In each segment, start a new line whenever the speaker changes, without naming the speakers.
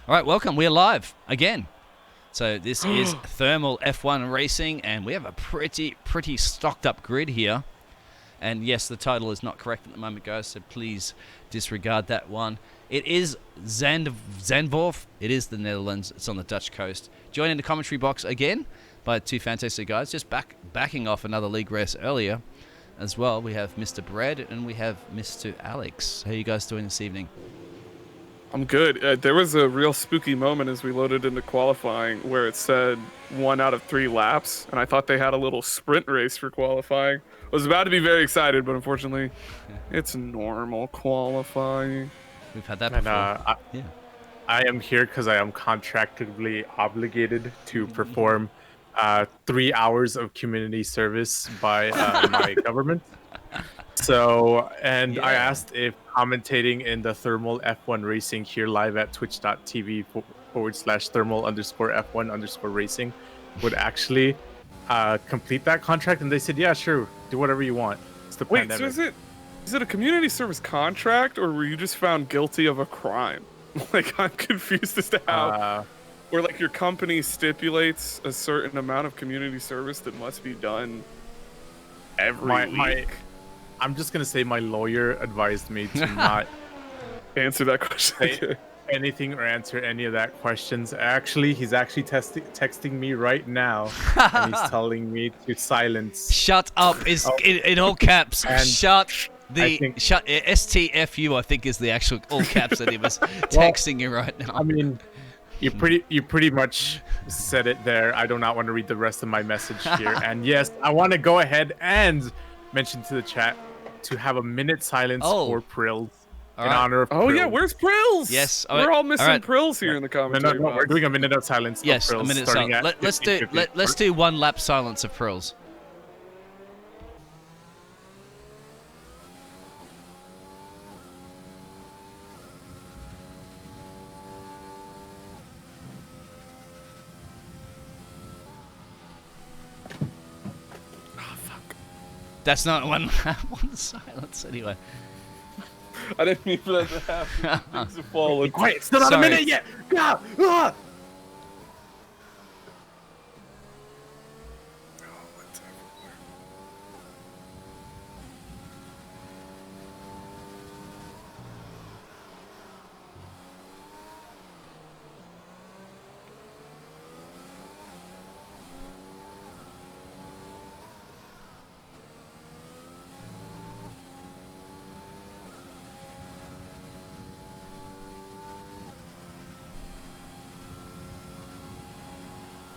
All right, welcome. We're live again. So this is Thermal F1 Racing, and we have a pretty stocked up grid here. And yes, the title is not correct at the moment, guys, so please disregard that one. It is Zandvoort. It is the Netherlands. It's on the Dutch coast. Joined in the commentary box again by two fantastic guys, just backing off another league race earlier as well. We have Mr. Brad and we have Mr. Alex. How are you guys doing this evening?
I'm good. There was a real spooky moment as we loaded into qualifying where it said 1 out of 3 laps, and I thought they had a little sprint race for qualifying. I was about to be very excited, but unfortunately, it's normal qualifying.
We've had that before.
And I am here because I am contractually obligated to perform 3 hours of community service by my government. So, and I asked if commentating in the Thermal F1 Racing here live at twitch.tv/thermal_F1_racing would actually complete that contract. And they said, yeah, sure, do whatever you want. It's the
Wait,
pandemic.
so is it a community service contract, or were you just found guilty of a crime? Like, I'm confused as to how, or like your company stipulates a certain amount of community service that must be done every week.
I'm just going to say my lawyer advised me to not
answer that question.
say anything or answer any of that questions. Actually, he's actually texting me right now, and he's telling me to silence.
Shut up is in all caps.
And
shut STFU, I think, is the actual all caps that he was texting you right now.
I mean, you pretty much said it there. I do not want to read the rest of my message here. And yes, I want to go ahead and mention to the chat to have a minute silence for Prills in honor of Prills.
Oh yeah, where's Prills?
Yes,
we're all missing Prills here in the commentary.
No, we're doing a minute of silence.
Yes,
of Prills,
a minute silence. Let's do 1 lap silence of Prills. That's not one silence anyway.
I didn't mean for that to happen. Things have fallen.
Quiet, it's still not a minute yet. Go! Ah!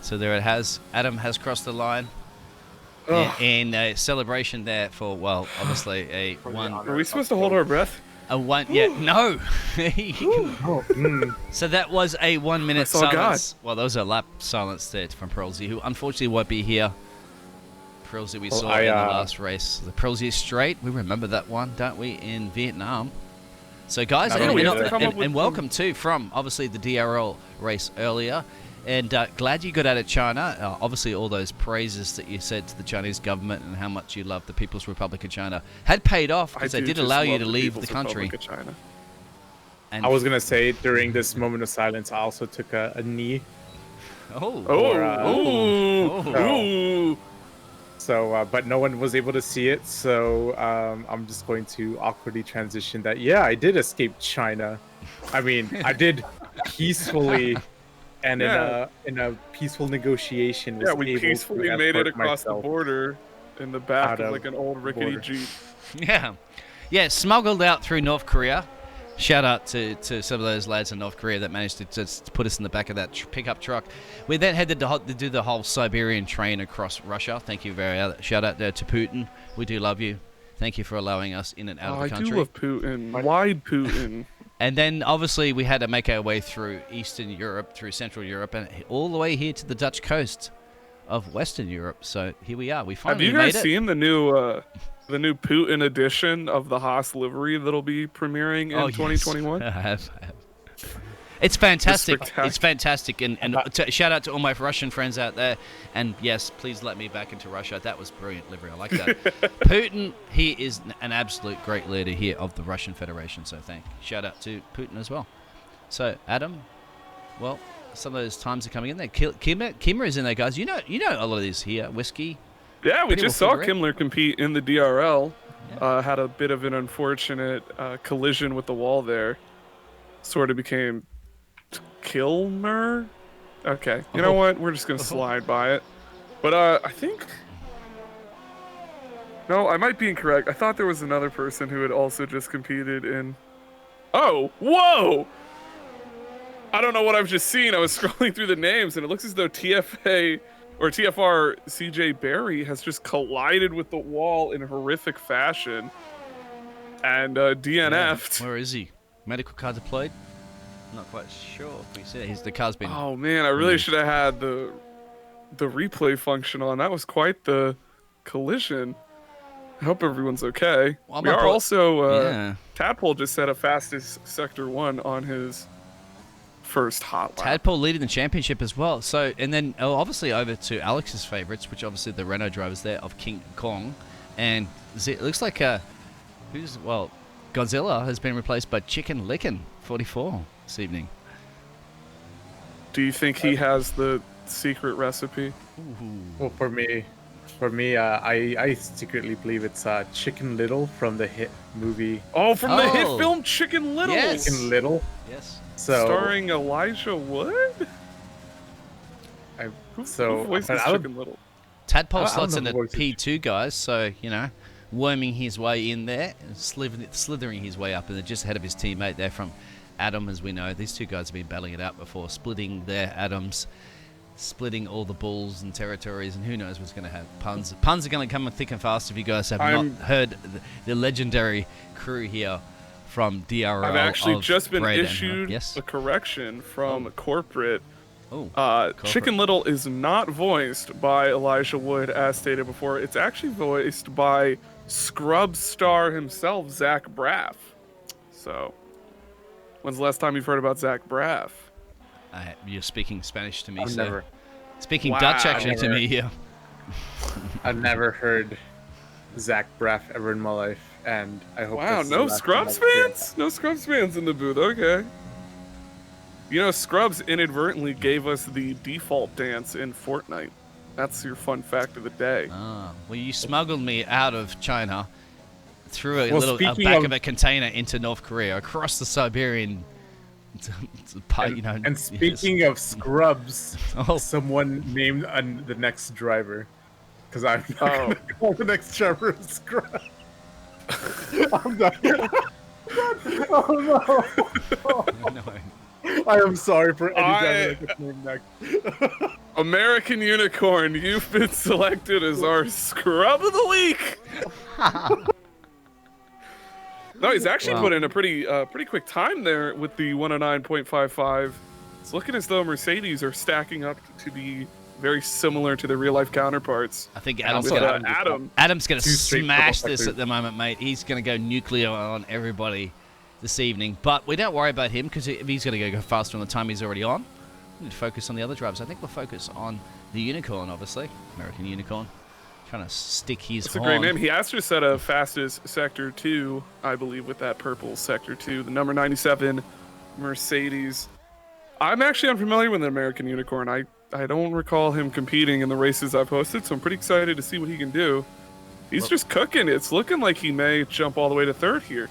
So there it has. Adam has crossed the line in a celebration there for, well, obviously a one.
Are we supposed to hold our breath?
A one. Yeah, no. So that was a 1 minute silence.
God.
Well, that was a lap silence there from Pearlsy, who unfortunately won't be here. Pearlsy we saw in the last race. The Pearlsy Straight. We remember that one, don't we, in Vietnam? So guys, and welcome too from obviously the DRL race earlier. And glad you got out of China. Obviously, all those praises that you said to the Chinese government and how much you love the People's Republic of China had paid off because they did allow you to leave the country.
And I was going to say, during this moment of silence, I also took a knee. So, but no one was able to see it. So I'm just going to awkwardly transition that. Yeah, I did escape China. I mean, I did peacefully... And in a peaceful negotiation,
we peacefully made it across the border in the back of like an old rickety Jeep.
Yeah, smuggled out through North Korea. Shout out to some of those lads in North Korea that managed to just put us in the back of that pickup truck. We then headed to do the whole Siberian train across Russia. Thank you shout out there to Putin. We do love you. Thank you for allowing us in and out of the country.
I do love Putin. Why Putin?
And then, obviously, we had to make our way through Eastern Europe, through Central Europe, and all the way here to the Dutch coast of Western Europe. So here we are. We finally made it.
Have you guys seen the new Putin edition of the Haas livery that'll be premiering in 2021?
Yes. I have. It's fantastic. It's fantastic. And shout out to all my Russian friends out there. And yes, please let me back into Russia. That was brilliant livery. I like that. Putin, he is an absolute great leader here of the Russian Federation. So shout out to Putin as well. So, Adam, Well, some of those times are coming in there. Kimmer is in there, guys. You know a lot of these here. Whiskey.
Yeah, we
Pretty
just
well
saw
figure it.
Kimmler compete in the DRL.
Yeah.
Had a bit of an unfortunate collision with the wall there. Sort of became Kilmer? Okay, you know what? We're just going to slide by it. But I think... No, I might be incorrect. I thought there was another person who had also just competed in... Oh, whoa! I don't know what I've just seen. I was scrolling through the names, and it looks as though TFR CJ Barry has just collided with the wall in horrific fashion. And DNF'd.
Where is he? Medical card deployed? Not quite sure if we see it. The car's been...
Oh, man, I really should have had the replay function on. That was quite the collision. I hope everyone's okay.
Well,
we are also...
yeah.
Tadpole just set a fastest Sector 1 on his first hot lap.
Tadpole leading the championship as well. So, and then obviously over to Alex's favorites, which obviously the Renault drivers there of King Kong. And it looks like Godzilla has been replaced by Chicken Licken 44 this evening.
Do you think he has the secret recipe?
Well, for me, I secretly believe it's Chicken Little from the hit movie.
Oh, from the hit film Chicken Little.
Yes.
Chicken Little.
Yes.
So
starring Elijah Wood. Who voices Chicken Little?
Tadpole slots in the P2, guys. So worming his way in there, and slithering his way up, and they're just ahead of his teammate there from Adam, as we know. These two guys have been battling it out before, splitting their atoms, splitting all the bulls and territories, and who knows what's going to happen. Puns are going to come thick and fast if you guys have not heard the legendary crew here from DRL.
I've actually just been
Brad
issued
yes?
a correction from corporate.
Corporate.
Chicken Little is not voiced by Elijah Wood, as stated before. It's actually voiced by Scrubs star himself, Zach Braff. So, when's the last time you've heard about Zach Braff?
You're speaking Spanish to me,
I've
sir.
never.
Speaking Dutch, actually, to me here.
I've never heard Zach Braff ever in my life, and I hope.
Wow,
this is the
no
last
Scrubs
time I hear it.
fans? No Scrubs fans in the booth, okay. Scrubs inadvertently gave us the default dance in Fortnite. That's your fun fact of the day.
Well, you smuggled me out of China through a back of a container into North Korea, across the Siberian.
And speaking of Scrubs, someone named the next driver, because I'm not gonna call the next driver Scrubs. I'm done.
No.
I am sorry for any driver that named next.
American Unicorn, you've been selected as our Scrub of the Week. No, he's actually put in a pretty quick time there with the 109.55. It's looking as though Mercedes are stacking up to be very similar to their real-life counterparts.
I think Adam's going to smash this at the moment, mate. He's going to go nuclear on everybody this evening. But we don't worry about him, because if he's going to go faster on the time he's already on, we need to focus on the other drivers. I think we'll focus on the Unicorn, obviously. American Unicorn. Trying to stick his
horn. That's a great name. He asked to set a fastest Sector 2, I believe, with that purple Sector 2, the number 97 Mercedes. I'm actually unfamiliar with the American Unicorn. I don't recall him competing in the races I've hosted, so I'm pretty excited to see what he can do. He's just cooking. It's looking like he may jump all the way to third here.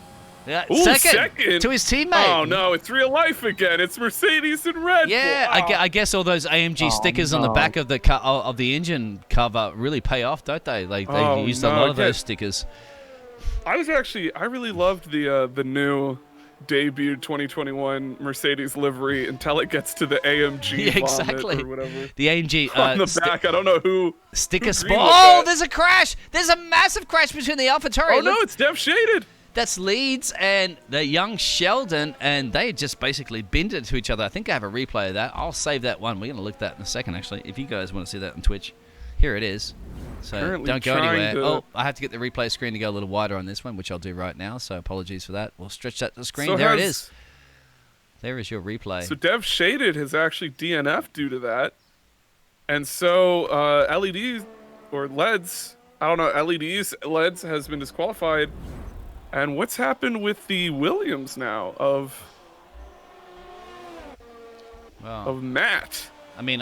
Yeah,
Ooh,
second to his teammate.
Oh no, it's real life again. It's Mercedes and Red Bull.
Yeah, I guess all those AMG stickers on the back of the engine cover really pay off, don't they? They used a lot of those stickers.
I really loved the new debuted 2021 Mercedes livery until it gets to the AMG
exactly.
or whatever.
The AMG
on the back. I don't know who
sticker spot. Oh, there's a crash. There's a massive crash between the AlphaTauri.
Oh no, it's Dev Shaded.
That's Leeds and the young Sheldon, and they just basically binned it to each other. I think I have a replay of that. I'll save that one. We're going to look at that in a second, actually. If you guys want to see that on Twitch, here it is. So
currently
don't go anywhere. Oh, I have to get the replay screen to go a little wider on this one, which I'll do right now. So apologies for that. We'll stretch that to the screen. So there it is. There is your replay.
So Dev Shaded has actually DNF'd due to that. And so LEDs or LEDs, I don't know, LEDs has been disqualified. And what's happened with the Williams now of...
Wow.
of Matt.
I mean,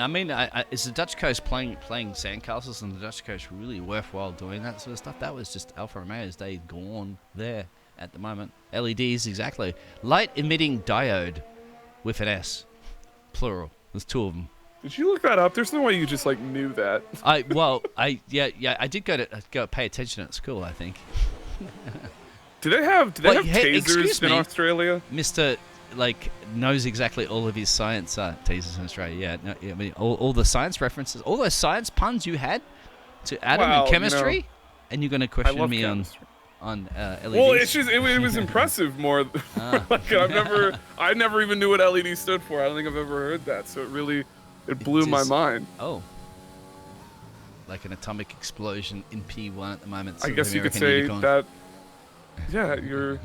is the Dutch Coast playing sandcastles and the Dutch Coast really worthwhile doing that sort of stuff? That was just Alfa Romeo's day gone there at the moment. LEDs, exactly. Light emitting diode with an S, plural. There's 2 of them.
Did you look that up? There's no way you just like knew that.
I did go pay attention at school, I think.
Do they have
Hey, excuse
tasers in
me.
Australia?
Mr. knows exactly all of his science tasers in Australia. Yeah, I mean all the science references, all those science puns you had to atom
Well,
and chemistry, and you're going to question
love
me
chemistry.
on LEDs.
Well, it's just it was impressive more. Like I never even knew what LED stood for. I don't think I've ever heard that. So it blew my mind.
Oh, like an atomic explosion in P1 at the moment.
I
sort of
guess you could
American
say
unicorn.
that. Yeah,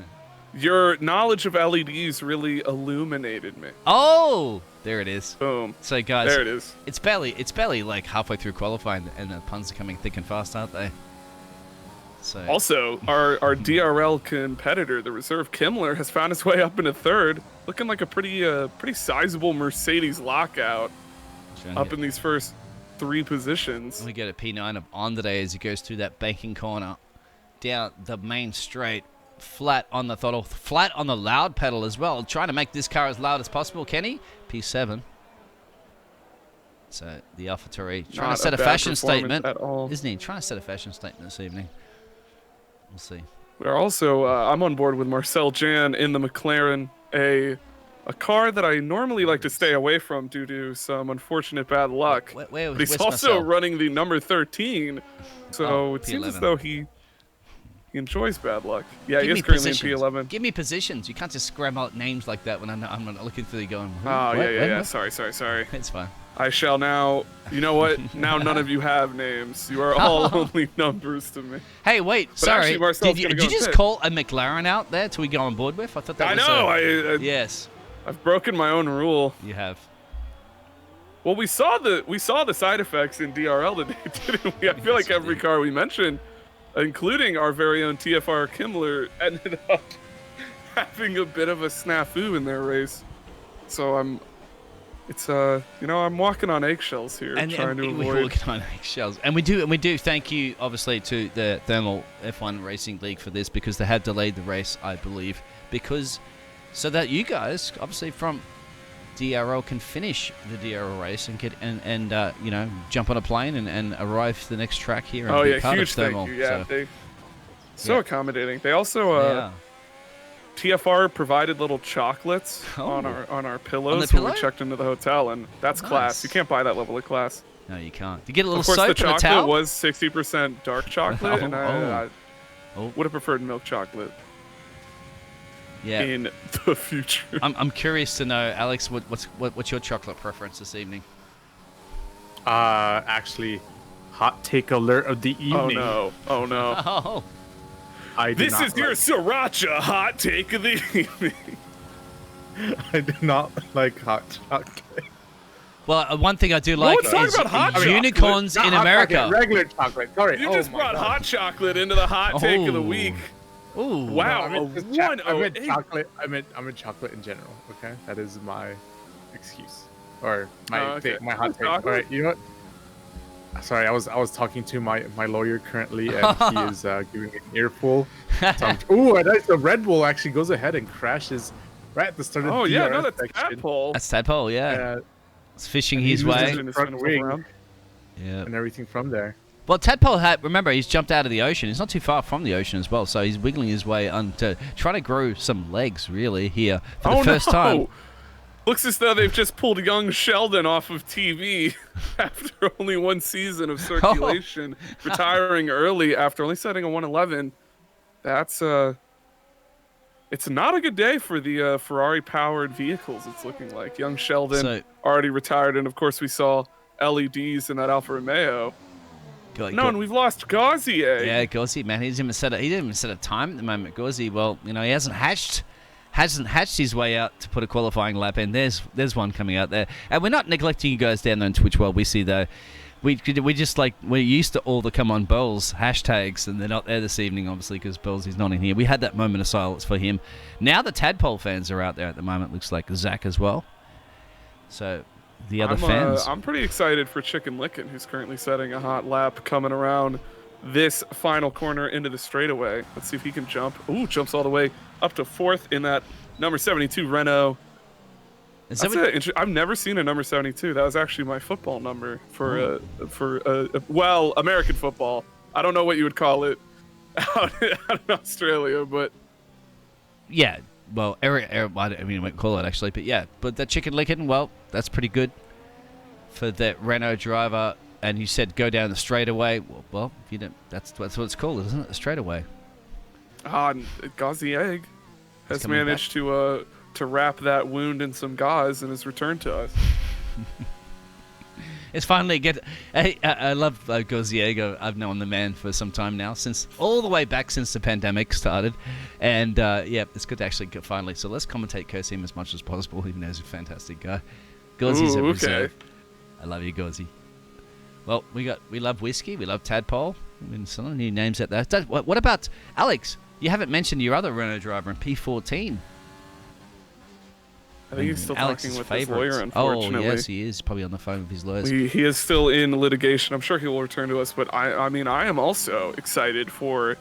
your knowledge of LEDs really illuminated me.
Oh, there it is.
Boom.
So guys,
There it is.
It's barely like halfway through qualifying, and the puns are coming thick and fast, aren't they? So
Also, our DRL competitor, the reserve Kimmler, has found his way up into 3rd, looking like a pretty sizable Mercedes lockout up in these first 3 positions.
We get a P9 of on today as he goes through that banking corner, down the main straight, flat on the throttle, flat on the loud pedal as well, trying to make this car as loud as possible. Kenny, P7. So the AlphaTauri trying
Not
to set a
bad
fashion
performance
statement,
at all.
isn't he? Trying to set a fashion statement this evening. We'll see.
We're also I'm on board with Marcel Jan in the McLaren, a car that I normally like to stay away from due to some unfortunate bad luck.
Where,
But he's
where's
also
Marcel?
running the number 13, so it seems as
P11.
though he enjoys bad luck. Yeah, he
Give
is
me
currently in
positions.
P11.
Give me positions. You can't just scram out names like that when I'm not looking through you going.
Oh,
"What?
yeah.
What?
Sorry.
It's fine.
I shall now. You know what? Now none of you have names. You are all only numbers to me.
Hey, wait.
But
Sorry.
actually, Marcel's
Did you
gonna go
just
pit.
call a McLaren out there till we go on board with? I thought that
I
was
know.
Yes,
I've broken my own rule.
you have.
Well, we saw the side effects in DRL today, didn't we? I feel like
Yes, we
every
did.
car we mentioned, including our very own TFR Kimmler, ended up having a bit of a snafu in their race. So I'm walking on eggshells here,
And
trying to
we're
avoid.
working on eggshells. And we do thank you, obviously, to the Thermal F1 Racing League for this, because they have delayed the race, I believe, so that you guys, obviously from DRL, can finish the DRL race and get and jump on a plane and arrive to the next track here and
Oh
be
yeah,
part
huge
of Thermal.
thank you. Yeah,
So,
so
yeah.
accommodating. They also
yeah.
TFR provided little chocolates
Oh.
on our pillows
pillow?
when we checked into the hotel, and that's
Nice.
class. You can't buy that level of class.
No, you can't. You get a little
Of course,
soap
the
and a
chocolate
towel.
was 60% dark chocolate, and I
Oh.
would have preferred milk chocolate
Yeah.
in the future.
I'm curious to know, Alex, what's your chocolate preference this evening?
Actually, hot take alert of the evening.
Oh no!
Oh,
I do
This
not
is your sriracha hot take of the evening.
I do not like hot chocolate.
well, one thing I do like
let's talk
is
about hot chocolate.
unicorns
Not
in
hot
America.
chocolate, regular chocolate. Sorry.
You
oh
just
my
brought
God.
hot chocolate into the hot take of the
Oh.
week.
Ooh.
Wow,
I meant
a
just I meant
108.
chocolate. I meant chocolate in general. Okay, that is my excuse or my
okay.
my hot take. All
Chocolate?
right, you know what? Sorry, I was talking to my lawyer currently, and he is giving me an earful. Ooh, and the Red Bull actually goes ahead and crashes right at the start of
Oh
the
yeah,
DRS
no, that's
section.
Tadpole.
That's Tadpole, yeah.
Uh,
It's fishing
he
his
loses
way.
his
In his
front
final
wing.
round.
Yeah.
and everything from there.
Well, Tadpole remember, he's jumped out of the ocean. He's not too far from the ocean as well, so he's wiggling his way onto trying to grow some legs, really, here for the first time.
Looks as though they've just pulled young Sheldon off of TV after only one season of circulation, retiring early after only setting a 111. That's it's not a good day for the Ferrari-powered vehicles. It's looking like young Sheldon
So-
already retired, and of course we saw LEDs in that Alfa Romeo. No, and we've lost Gauzier.
Yeah, Gauzy, man, he didn't even set a time at the moment. Gauzy, well, he hasn't hatched his way out to put a qualifying lap in. There's one coming out there, and we're not neglecting you guys down there on Twitch. Well, we see though, we just we're used to all the come on Bowles hashtags, and they're not there this evening, obviously, because Bowles is not in here. We had that moment of silence for him. Now the Tadpole fans are out there at the moment. Looks like Zach as well. So the other fans.
I'm pretty excited for Chicken Licken, who's currently setting a hot lap coming around this final corner into the straightaway. Let's see if he can jump. Ooh, jumps all the way up to 4th in that number 72 Renault. I've never seen a number 72. That was actually my football number for American football. I don't know what you would call it out in Australia, but
yeah. Well, I mean, we call it actually, but yeah. But that Chicken Licken, well, that's pretty good for that Renault driver. And you said go down the straightaway. Well, you know, that's what it's called, isn't it? The straightaway.
Gauzy Egg has managed to wrap that wound in some gauze and has returned to us.
It's finally I love Gauzy. I've known the man for some time now, all the way back since the pandemic started, and yeah, it's good to actually get finally. So let's commentate Kosim as much as possible, even though he's a fantastic guy. Gauzy's a reserve. I love you, Gauzy. Well, we love whiskey, we love Tadpole. I mean, some new names out there. What about Alex? You haven't mentioned your other Renault driver in P14.
I think he's still talking with his lawyer, unfortunately.
Oh, yes, he is. Probably on the phone with his lawyers.
He is still in litigation. I'm sure he will return to us, but I mean, I am also excited for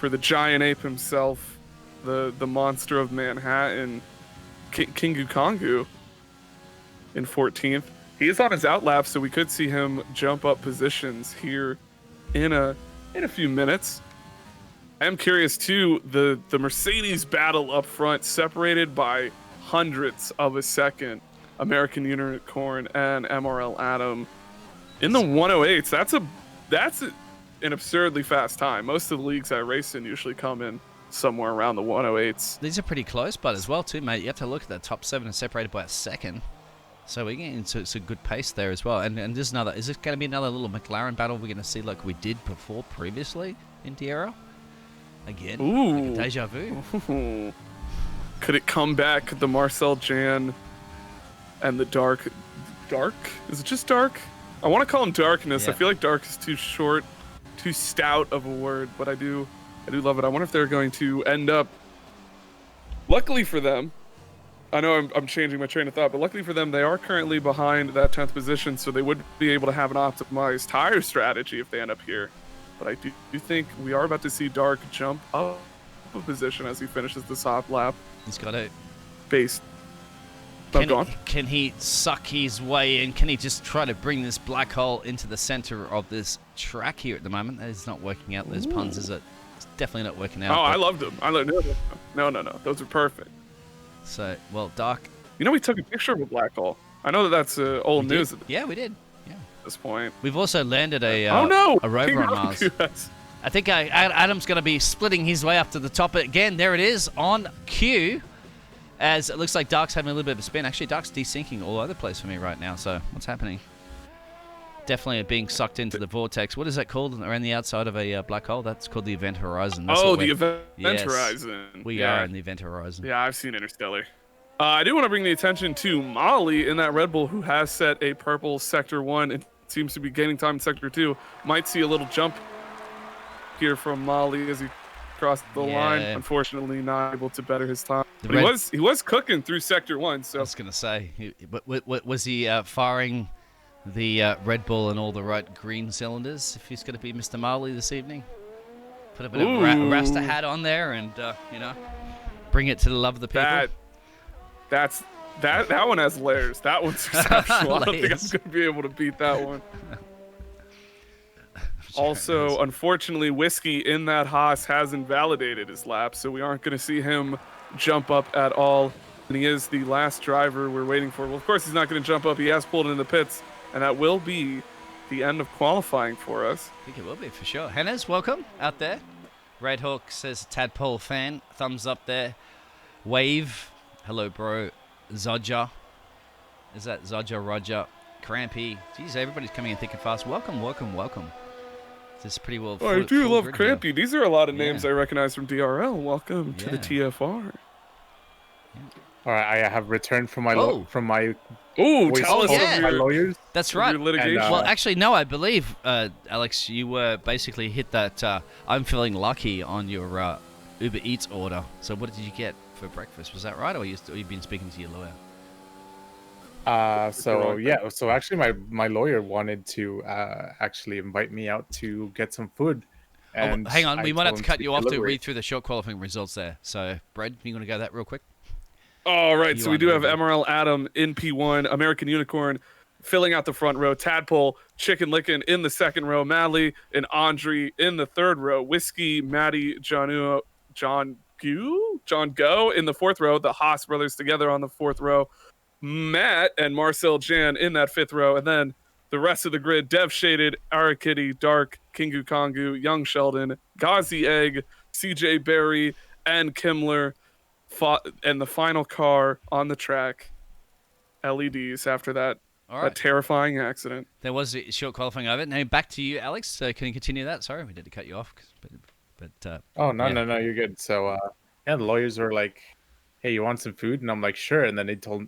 the giant ape himself, the monster of Manhattan, Kingu Kongu, in 14th. He is on his outlap, so we could see him jump up positions here in a few minutes. I am curious, too, the Mercedes battle up front, separated by hundredths of a second. American Unicorn and MRL Atom in the 108s. That's an absurdly fast time. Most of the leagues I race in usually come in somewhere around the 108s.
These are pretty close, but as well too, mate. You have to look at the top 7 are separated by a second, so we're getting into some good pace there as well. And there's another. Is this going to be another little McLaren battle we're going to see like we did before previously in TFR? Again,
ooh,
like a deja vu.
Ooh. Could it come back, the Marcel Jan and the Dark? Is it just Dark? I want to call him Darkness.
Yeah.
I feel like Dark is too short, too stout of a word, but I do love it. I wonder if they're going to end up, luckily for them, I know I'm changing my train of thought, but luckily for them, they are currently behind that 10th position, so they would be able to have an optimized tire strategy if they end up here. But I do think we are about to see Dark jump up a position as he finishes the top lap.
He's got a
base.
Can he suck his way in? Can he just try to bring this black hole into the center of this track here at the moment? That is not working out. Those puns, is it? It's definitely not working out.
Oh, I loved them. No. Those are perfect.
So, well, Dark.
You know, we took a picture of a black hole. I know that's old news.
Yeah, we did. Yeah.
At this point.
We've also landed a rover on Mars. I think Adam's going to be splitting his way up to the top again. There it is on cue. As it looks like Dark's having a little bit of a spin. Actually, Dark's desyncing all over the place for me right now. So what's happening? Definitely being sucked into the vortex. What is that called around the outside of a black hole? That's called the event horizon. That's
the event horizon.
We are in the event horizon.
Yeah, I've seen Interstellar. I do want to bring the attention to Molly in that Red Bull, who has set a purple Sector 1 and seems to be gaining time in Sector 2. Might see a little jump here from Molly as he crossed the line. Unfortunately, not able to better his time. But he was cooking through Sector 1. So
I was going to say, was he firing the Red Bull and all the right green cylinders if he's going to be Mr. Marley this evening? Put a bit of a Rasta hat on there and, bring it to the love of the people.
That one has layers. That one's exceptional. I don't think I'm going to be able to beat that one. Also, unfortunately, Whiskey in that Haas has invalidated his lap, so we aren't going to see him jump up at all. And he is the last driver we're waiting for. Well, of course, he's not going to jump up. He has pulled into the pits, and that will be the end of qualifying for us.
I think it will be for sure. Hennes, welcome out there. Red Hawk says Tadpole fan. Thumbs up there. Wave. Hello, bro. Zodja. Is that Zodja, Roger? Crampy. Jeez, everybody's coming in thick and fast. Welcome. This is pretty well.
I do love Crampy. Here. These are a lot of names I recognize from DRL. Welcome to the TFR.
Yeah. All right, I have returned from my
tell us
my lawyers.
That's right.
Litigation.
Well, actually, no, I believe Alex, you were basically hit that. I'm feeling lucky on your Uber Eats order. So, what did you get for breakfast? Was that right, or you've been speaking to your lawyer?
So yeah, so actually my lawyer wanted to actually invite me out to get some food,
Oh,
and
hang on,
I
we might have
told
to
him
cut you off to
deliberate.
read through the short qualifying results there. So, Brad, you want to go that real quick?
All right, so we
P1
do have
review.
Emerald Adam in P1, American Unicorn filling out the front row, Tadpole, Chicken Licken in the second row, Madley and Andre in the third row, Whiskey, Maddie, John Go in the fourth row, the Haas brothers together on the fourth row, Matt and Marcel Jan in that fifth row, and then the rest of the grid: Dev Shaded, Arakitty, Dark, Kingu Kongu, Young Sheldon, Ghazi Egg, CJ Berry, and Kimmler. And the final car on the track, LEDs after that
All right.
terrifying accident.
There was a short qualifying of it. Now back to you, Alex. So can you continue that? Sorry, we did to cut you off.
Oh no,
yeah.
no, you're good. So yeah, the lawyers were like, "Hey, you want some food?" And I'm like, "Sure." And then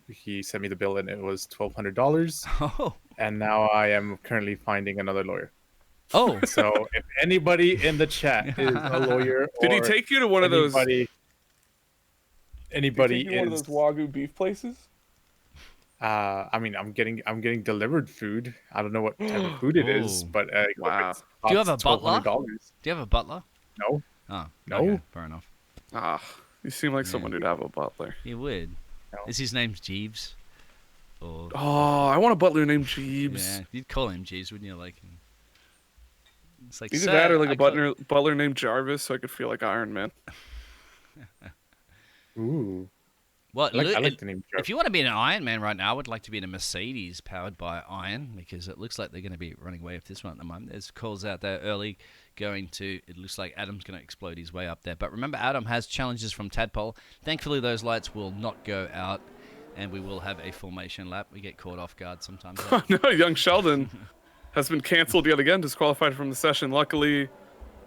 he sent me the bill, and it was $1,200.
Oh.
And now I am currently finding another lawyer.
Oh.
So if anybody in the chat is a lawyer,
Did he
or
take you to one of those?
Anybody
Did he take you to one of
is
those Wagyu beef places?
I mean, I'm getting delivered food. I don't know what type of food it is,
Oh.
but
Wow.
Do you have a butler?
$1,200.
Do you have a butler?
No,
Oh.
No.
Okay, fair enough.
Ah, you seem like someone who'd have a butler.
You would.
No.
Is his name Jeeves? Or
Oh, I want a butler named Jeeves.
yeah, you'd call him Jeeves, wouldn't you? Like, it's like
Either
"Sir,
that or like
I
a butler named Jarvis, so I could feel like Iron Man.
Ooh,
Well,
I like the name.
if you want to be an Iron Man right now, I would like to be in a Mercedes powered by iron, because it looks like they're going to be running away with this one at the moment. There's calls out there early it looks like Adam's going to explode his way up there. But remember, Adam has challenges from Tadpole. Thankfully, those lights will not go out, and we will have a formation lap. We get caught off guard sometimes.
Oh no, Young Sheldon has been canceled yet again, disqualified from the session. Luckily,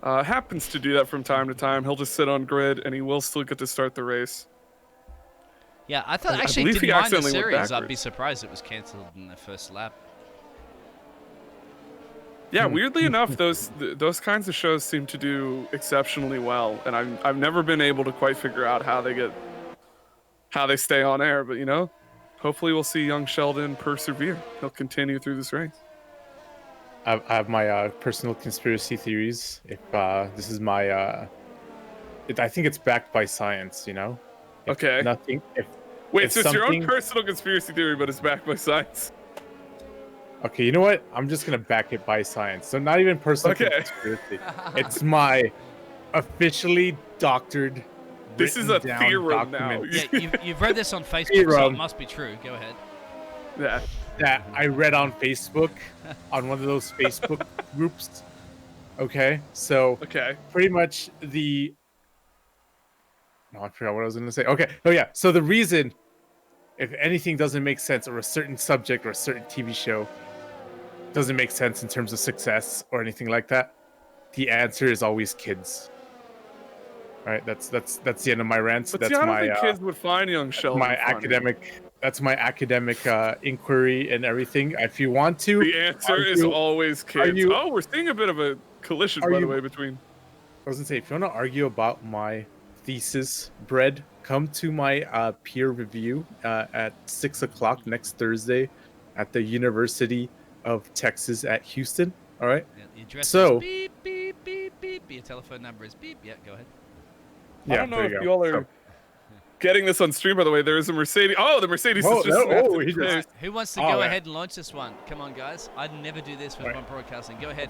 happens to do that from time to time. He'll just sit on grid, and he will still get to start the race.
Yeah, I thought
I
actually
believe he
didn't mind the
accidentally went
series. I'd be
backwards.
surprised it was cancelled in the first lap.
Yeah, weirdly enough, those kinds of shows seem to do exceptionally well, and I've never been able to quite figure out how they stay on air. But hopefully we'll see Young Sheldon persevere. He'll continue through this race.
I have my personal conspiracy theories. If this is my, I think it's backed by science. If
Okay.
Nothing.
Wait,
if
so it's your own
something-
personal conspiracy theory, but it's backed by science.
Okay, you know what? I'm just gonna back it by science. So not even personal
Okay.
conspiracy. It's my officially doctored.
This is a
written down
theorem now.
document
Yeah, you've read this on Facebook, so it
Theorem.
must be true. Go ahead.
Yeah.
that I read on Facebook, on one of those Facebook groups. Okay, so
Okay.
pretty much no, I forgot what I was gonna say. Okay, oh yeah. So the reason, if anything doesn't make sense, or a certain subject or a certain TV show doesn't make sense in terms of success or anything like that, the answer is always kids. All right, that's the end of my rant.
But
That's
see, I don't
my
think kids would find Young Sheldon
my
funny.
academic. That's my academic inquiry and everything. If you want to,
The answer is
argue-
always kids.
you-
Oh, we're seeing a bit of a collision,
Are
by the
you-
way, between.
I was gonna say, if you want to argue about my thesis, Bread, come to my peer review at 6 o'clock next Thursday at the University of Texas at Houston. All right.
Yeah, the address
So-
is beep, beep, beep, beep. Your telephone number is beep. Yeah, go ahead.
I don't know
there
if
you go.
y'all are
So-
getting this on stream, by the way. There is a Mercedes. Oh, the Mercedes
Oh,
is just
no,
snapped
oh,
in
he
place.
just-
Who wants to
Oh,
go
yeah.
ahead and launch this one? Come on, guys. I'd never do this with
Right.
one broadcasting. Go ahead.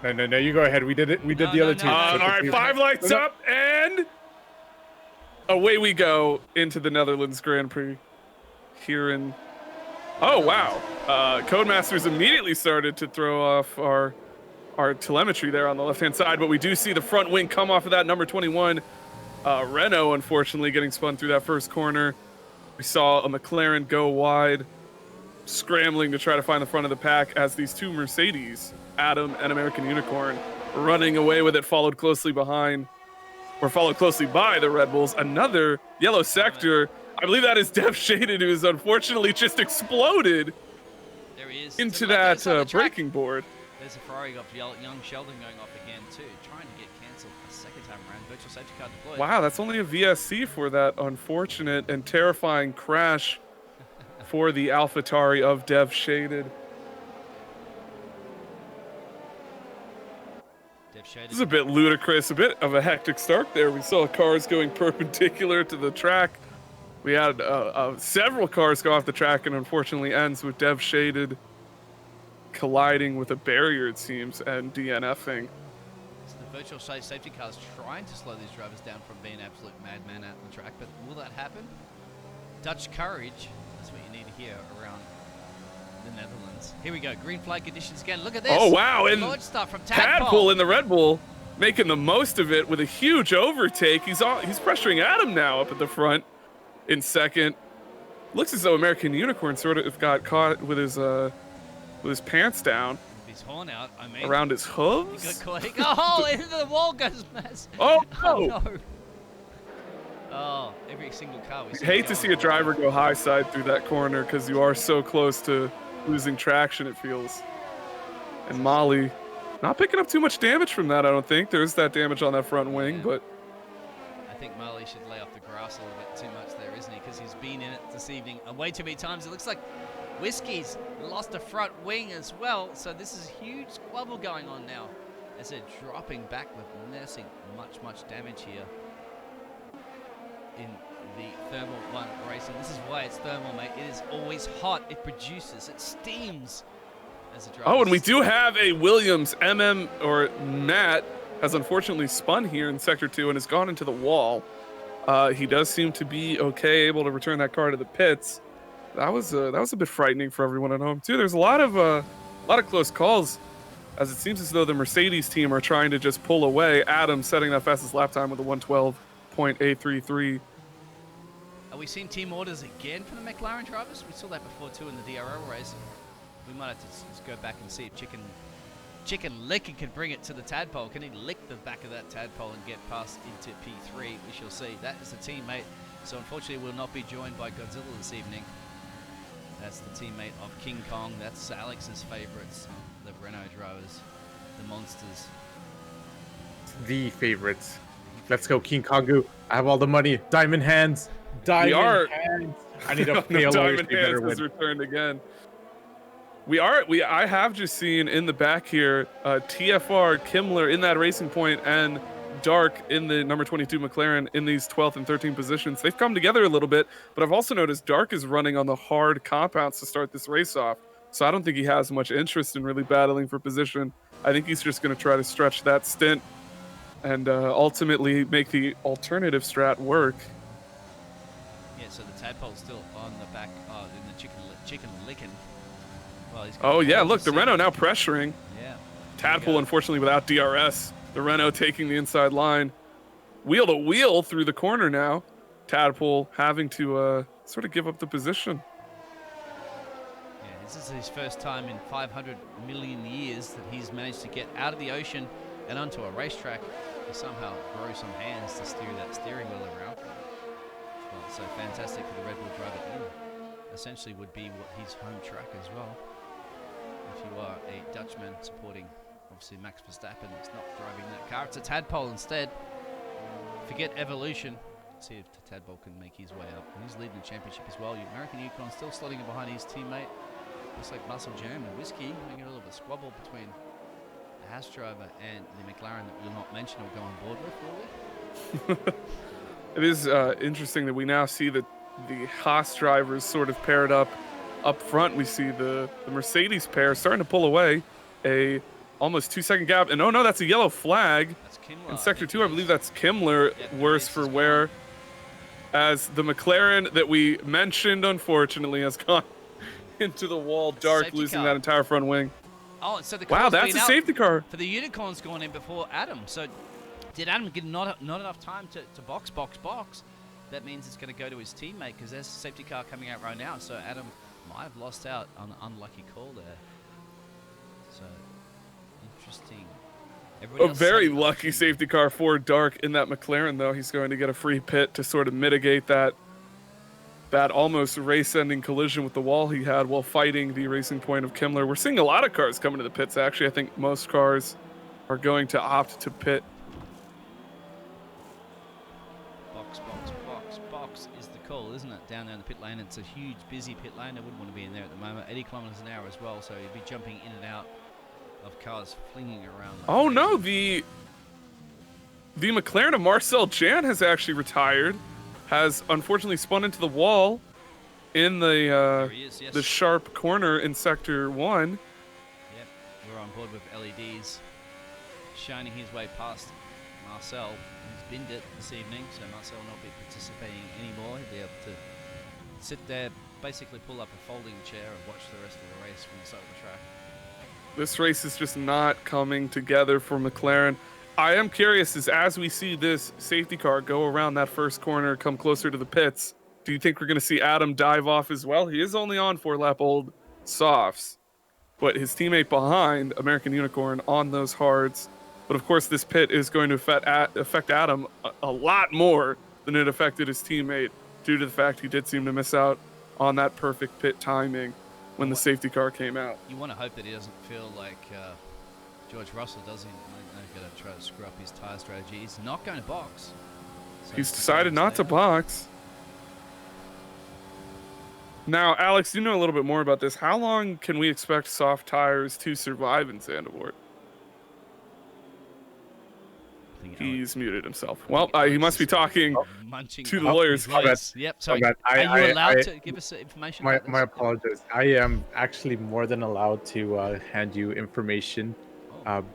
No, you go ahead. We did it. We did
No,
the
no,
other
no.
two.
All right, 5 lights up, and away we go into the Netherlands Grand Prix here in. Oh wow! Codemasters immediately started to throw off our telemetry there on the left-hand side, but we do see the front wing come off of that number 21. Renault, unfortunately, getting spun through that first corner. We saw a McLaren go wide, scrambling to try to find the front of the pack as these two Mercedes, Adam and American Unicorn, running away with it, followed closely by the Red Bulls. Another yellow sector. I believe that is Dev Shaded, who is unfortunately just exploded
There he is.
into
To the left-hand
that
side of the track.
braking board.
There's a Ferrari of Young Sheldon going off again, too. Trying to get cancelled a second time around. Virtual safety car deployed.
Wow, that's only a VSC for that unfortunate and terrifying crash for the AlphaTauri of Dev Shaded. This is a bit ludicrous, a bit of a hectic start there. We saw cars going perpendicular to the track. We had several cars go off the track, and unfortunately ends with Dev Shaded colliding with a barrier, it seems, and DNFing.
So the virtual safety car is trying to slow these drivers down from being absolute madman out on the track, but will that happen? Dutch courage, that's what you need to hear around the Netherlands. Here we go, green flag conditions again. Look at this.
Oh, wow. And
Lord stuff from
Tadpole in the Red Bull making the most of it with a huge overtake. He's pressuring Adam now up at the front in second. Looks as though American Unicorn sort of got caught with his pants down.
His horn out, I mean.
Around his hooves?
He got caught. Oh, into the wall goes Maz.
Oh,
Oh,
no.
no. Oh, every single car we see.
Hate to see a driver go high side through that corner because you are so close to losing traction, it feels. And Molly not picking up too much damage from that, I don't think. There's that damage on that front wing, but
I think Molly should lay off the grass a little bit too much there, isn't he? Because he's been in it this evening way too many times. It looks like Whiskey's lost a front wing as well, so this is a huge squabble going on now as they're dropping back with nursing much damage here in the Thermal 1 racing. This is why it's thermal, mate. It is always hot. It produces. It steams as a driver.
oh, and we do have a Williams or Matt has unfortunately spun here in Sector 2 and has gone into the wall. He does seem to be okay, able to return that car to the pits. That was a bit frightening for everyone at home too. There's a lot of close calls, as it seems as though the Mercedes team are trying to just pull away. Adam setting that fastest lap time with a 112.833.
Are we seeing team orders again for the McLaren drivers? We saw that before too in the DRL race. We might have to just go back and see if Chicken Licken can bring it to the Tadpole. Can he lick the back of that Tadpole and get past into P3? We shall see. That is the teammate. So unfortunately we'll not be joined by Godzilla this evening. That's the teammate of King Kong. That's Alex's favorites, the Renault drivers, the monsters.
The favorites. Let's go, King Kongu. I have all the money. Diamond hands. Diamond hands. I need a fail.
Diamond hands has returned again. I have just seen in the back here, TFR, Kimmler in that Racing Point, and Dark in the number 22 McLaren in these 12th and 13th positions. They've come together a little bit, but I've also noticed Dark is running on the hard compounds to start this race off. So I don't think he has much interest in really battling for position. I think he's just going to try to stretch that stint and ultimately make the alternative strat work.
Yeah, so the Tadpole's still on the back in the chicken licking. Well,
oh yeah, look, the Renault now pressuring.
Yeah.
Tadpole unfortunately without DRS. The Renault taking the inside line. Wheel to wheel through the corner now. Tadpole having to sort of give up the position.
Yeah, this is his first time in 500 million years that he's managed to get out of the ocean and onto a racetrack to somehow grow some hands to steer that steering wheel around. Well, so fantastic for the Red Bull driver. Essentially would be his home track as well. If you are a Dutchman supporting, obviously, Max Verstappen is not driving that car. It's a Tadpole instead. Forget evolution. Let's see if the Tadpole can make his way up. And he's leading the championship as well. American Yukon still slotting behind his teammate. Looks like Muscle Jam and Whiskey making a little bit of squabble between the Haas driver and the McLaren that we'll not mention or go on board with, will we?
It is interesting that we now see that the Haas drivers sort of paired up front. We see the Mercedes pair starting to pull away. A almost 2-second gap. And oh no, that's a yellow flag.
That's Kimmler.
In Sector 2, I believe that's Kimmler, worse for wear. As the McLaren that we mentioned, unfortunately, has gone into the wall. Dark, losing that entire front wing.
Oh, so the
wow, that's a safety car.
For the Unicorns going in before Adam. So did Adam get not enough time to box? That means it's going to go to his teammate because there's a safety car coming out right now. So Adam might have lost out on an unlucky call there. So interesting.
A very lucky safety car for Dark in that McLaren, though. He's going to get a free pit to sort of mitigate that almost race-ending collision with the wall he had while fighting the Racing Point of Kimmler. We're seeing a lot of cars coming to the pits, actually. I think most cars are going to opt to pit.
Box is the call, isn't it? down there in the pit lane. It's a huge, busy pit lane. I wouldn't want to be in there at the moment. 80 kilometers an hour as well, so you'd be jumping in and out of cars flinging around. Like
Oh
crazy.
no, the McLaren of Marcel Jan has actually retired. Has unfortunately spun into the wall in
There he is, yes.
the sharp corner in sector 1.
Yep, we're on board with LEDs shining his way past Marcel. He's binned it this evening, so Marcel will not be participating anymore. He'll be able to sit there, basically pull up a folding chair and watch the rest of the race from the side of the track.
This race is just not coming together for McLaren. I am curious, as we see this safety car go around that first corner, come closer to the pits, do you think we're going to see Adam dive off as well? He is only on 4-lap-old softs, but his teammate behind, American Unicorn, on those hards. But of course, this pit is going to affect Adam a lot more than it affected his teammate, due to the fact he did seem to miss out on that perfect pit timing when the safety car came out.
You want to hope that he doesn't feel like George Russell does. He's going to try to screw up his tyre strategy. He's not going to box. So
He's decided not to box. Now, Alex, you know a little bit more about this. How long can we expect soft tires to survive in Zandvoort? He's muted himself. Well, he must be talking to the lawyers.
Yep, sorry. Are you allowed to give us information?
My apologies. I am actually more than allowed to hand you information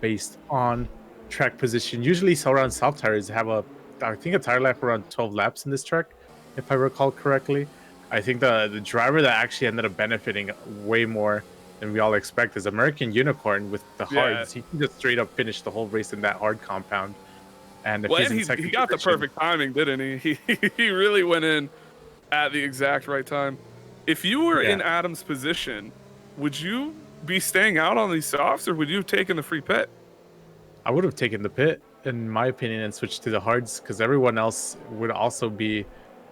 based on track position. Usually, around soft tires have I think a tire lap around 12 laps in this track, if I recall correctly. I think the driver that actually ended up benefiting way more than we all expect is American Unicorn with the hards. He can just straight up finish the whole race in that hard compound. And if
he got the perfect timing, didn't he? He really went in at the exact right time. If you were in Adam's position, would you be staying out on these softs, or would you have taken the free pit?
I would have taken the pit, in my opinion, and switched to the hards, because everyone else would also be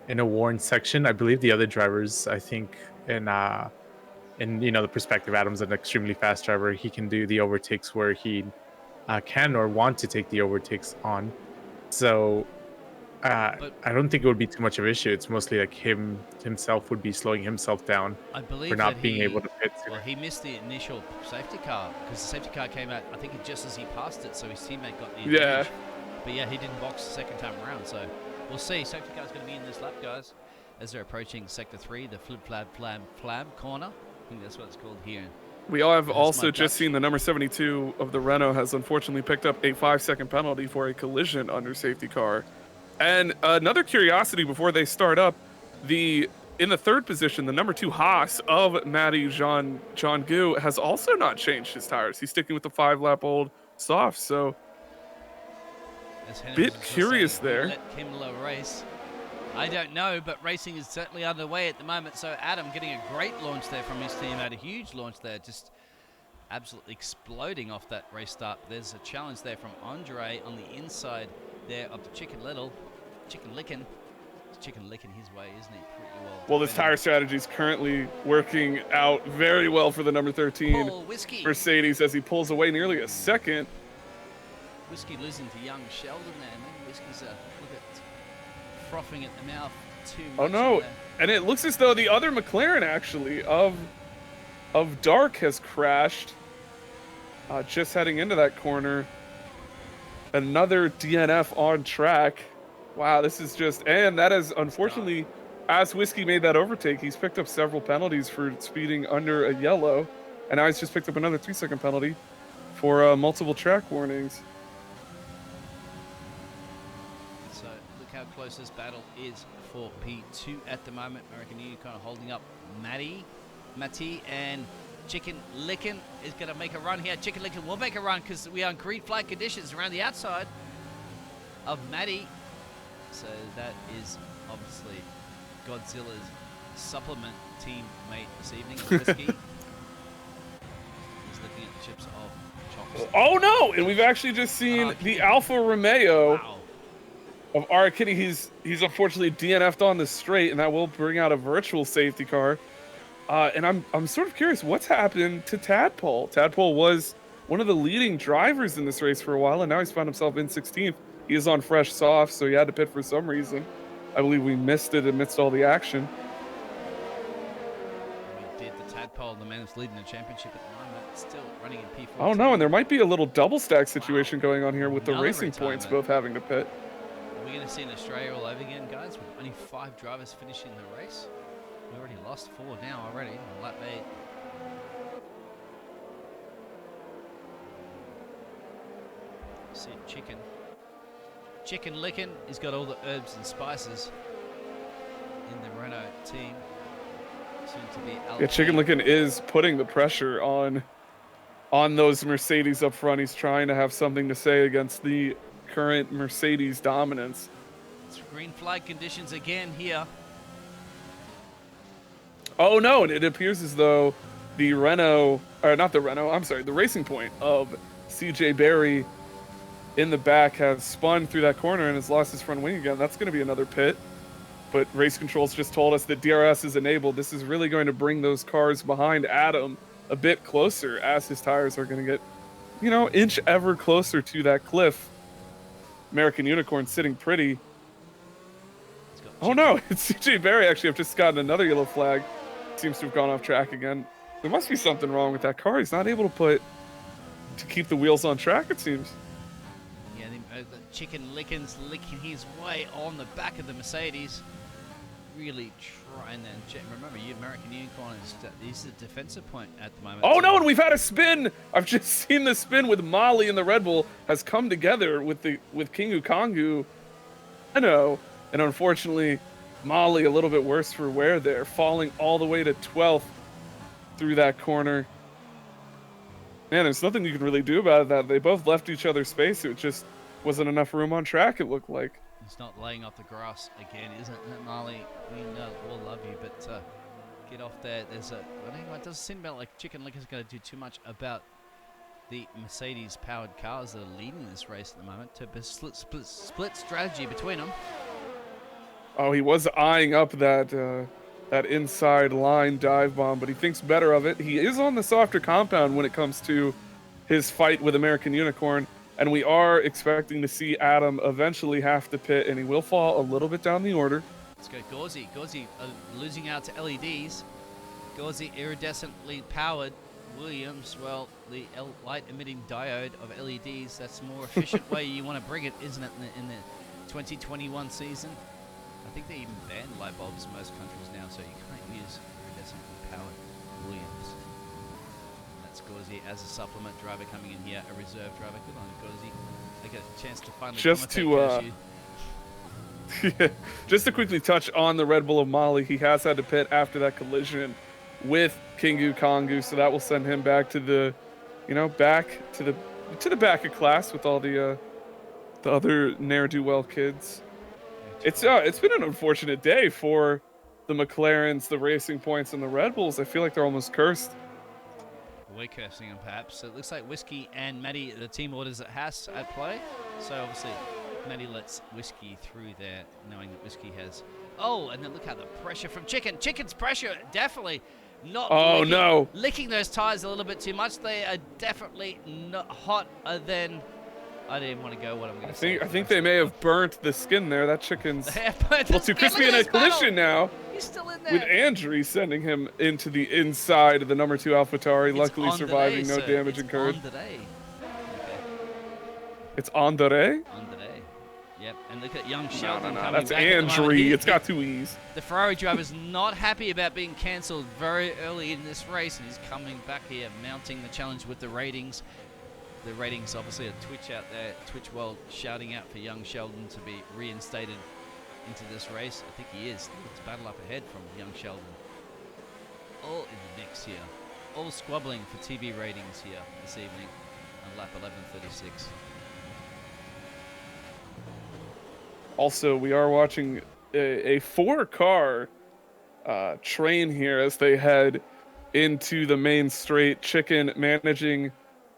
in a worn section. I believe the other drivers, I think, in the perspective, Adam's an extremely fast driver. He can do the overtakes where he can or want to take the overtakes on. So I don't think it would be too much of an issue. It's mostly like himself would be slowing himself down for not being able to pit.
Well, he missed the initial safety car because the safety car came out, I think, just as he passed it, so his teammate got the advantage. But yeah, he didn't box the second time around, so we'll see. Safety car's going to be in this lap, guys, as they're approaching sector 3, the flab corner. I think that's what it's called here.
We all have also just seen the number 72 of the Renault has unfortunately picked up a 5-second penalty for a collision under safety car. And another curiosity before they start up, in the third position, the number 2 Haas of Matty Jean Gu has also not changed his tires. He's sticking with the 5-lap-old soft. So, bit curious there.
Let Kimmler race. I don't know, but racing is certainly underway at the moment. So Adam getting a great launch there from his teammate, a huge launch there, just absolutely exploding off that race start. There's a challenge there from Andre on the inside there of the Chicken Lickin' his way, isn't he? Pretty well.
Well, this tire strategy is currently working out very well for the number 13 Mercedes as he pulls away nearly a second.
Whiskey losing to young Sheldon there, man. Whiskey's look at frothing at the mouth too much.
Oh no, and it looks as though the other McLaren actually of Dark has crashed just heading into that corner. Another DNF on track. Wow, this is just, and that is unfortunately, as Whiskey made that overtake, he's picked up several penalties for speeding under a yellow, and now he's just picked up another 3-second penalty for multiple track warnings.
So look how close this battle is for P2 at the moment. American Unicorn holding up Matty, and Chicken Lickin' is going to make a run here. Chicken Lickin' will make a run because we are in green flag conditions around the outside of Matty. So that is obviously Godzilla's supplement teammate this evening. Whiskey is looking at the chips of chops.
Oh no! And we've actually just seen the Alfa Romeo of Ara Kitty. He's unfortunately DNF'd on the straight, and that will bring out a virtual safety car. And I'm sort of curious what's happened to Tadpole. Tadpole was one of the leading drivers in this race for a while, and now he's found himself in 16th. He is on fresh soft, so he had to pit for some reason. I believe we missed it amidst all the action.
pole. The man who's leading the championship at the moment, still running in P14.
Oh no, and there might be a little double stack situation going on here with the
Another
Racing Points
retirement.
both having to pit.
Are we going to see in Australia all over again, guys? With only 5 drivers finishing the race. We already lost 4 now already on lap 8. See Chicken. Chicken Lickin', he's got all the herbs and spices in the Renault team. Soon to be
Yeah, Chicken Licken is putting the pressure on those Mercedes up front. He's trying to have something to say against the current Mercedes dominance.
It's green flag conditions again here.
Oh no, and it appears as though the Renault, or not the Renault, I'm sorry, the Racing Point of CJ Berry in the back has spun through that corner and has lost his front wing again. That's going to be another pit. But race controls just told us that DRS is enabled. This is really going to bring those cars behind Adam a bit closer as his tires are going to get, inch ever closer to that cliff. American Unicorn sitting pretty. Oh no, it's CJ Berry. Actually, I've just gotten another yellow flag. Seems to have gone off track again. There must be something wrong with that car. He's not able to keep the wheels on track, it seems.
Yeah, the Chicken Lickin's licking his way on the back of the Mercedes. Really trying and remember, American Unicorn is the defensive point at the moment.
Oh no, and we've had a spin. I've just seen the spin with Molly and the Red Bull has come together with Kingu Kongu. I know, and unfortunately, Molly a little bit worse for wear there, falling all the way to 12th through that corner. Man, there's nothing you can really do about that. They both left each other space. It just wasn't enough room on track, it looked like.
It's not laying off the grass again, isn't it, Marley? We all love you, but get off there. I think it doesn't seem about like Chicken Licker's going to do too much about the Mercedes-powered cars that are leading this race at the moment. To split strategy between them.
Oh, he was eyeing up that inside line dive bomb, but he thinks better of it. He is on the softer compound when it comes to his fight with American Unicorn. And we are expecting to see Adam eventually have to pit, and he will fall a little bit down the order.
Let's go Gauzy. Gauzy losing out to LEDs. Gauzy iridescently powered. Williams, well, the light emitting diode of LEDs. That's a more efficient way you want to bring it, isn't it, in the 2021 season? I think they even banned light bulbs in most countries now, so you can't use iridescently powered Williams. Gauzy as a supplement driver coming in here, a reserve driver. Good on Gauzy. They get a chance to finally
just to quickly touch on the Red Bull of Mali, he has had to pit after that collision with Kingu Kongu, so that will send him back to the, back to the back of class with all the other ne'er-do-well kids. It's been an unfortunate day for the McLarens, the Racing Points, and the Red Bulls. I feel like they're almost cursed.
We're cursing them, perhaps. So it looks like Whiskey and Maddie, the team orders at Haas at play. So obviously, Maddie lets Whiskey through there, knowing that Whiskey has. Oh, and then look at the pressure from Chicken. Chicken's pressure definitely not.
Oh no!
Licking those tires a little bit too much. They are definitely not hotter than. I didn't even want to go. What I'm going to say.
I think they may have burnt the skin there. That chicken's
a
little too crispy in a collision now.
He's still in there.
With Andri sending him into the inside of the number 2 AlphaTauri, luckily surviving, no damage incurred. It's Andre?
Andre. Yep, and look at young Sheldon coming
that's
back.
Andri. It's got 2 E's.
The Ferrari driver's not happy about being cancelled very early in this race, and he's coming back here, mounting the challenge with the ratings. The ratings, obviously, a Twitch out there, Twitch world shouting out for young Sheldon to be reinstated into this race. I think he is. It's battle up ahead from young Sheldon. All in the mix here. All squabbling for TV ratings here this evening on lap 11:36.
Also, we are watching a 4-car train here as they head into the main straight. Chicken managing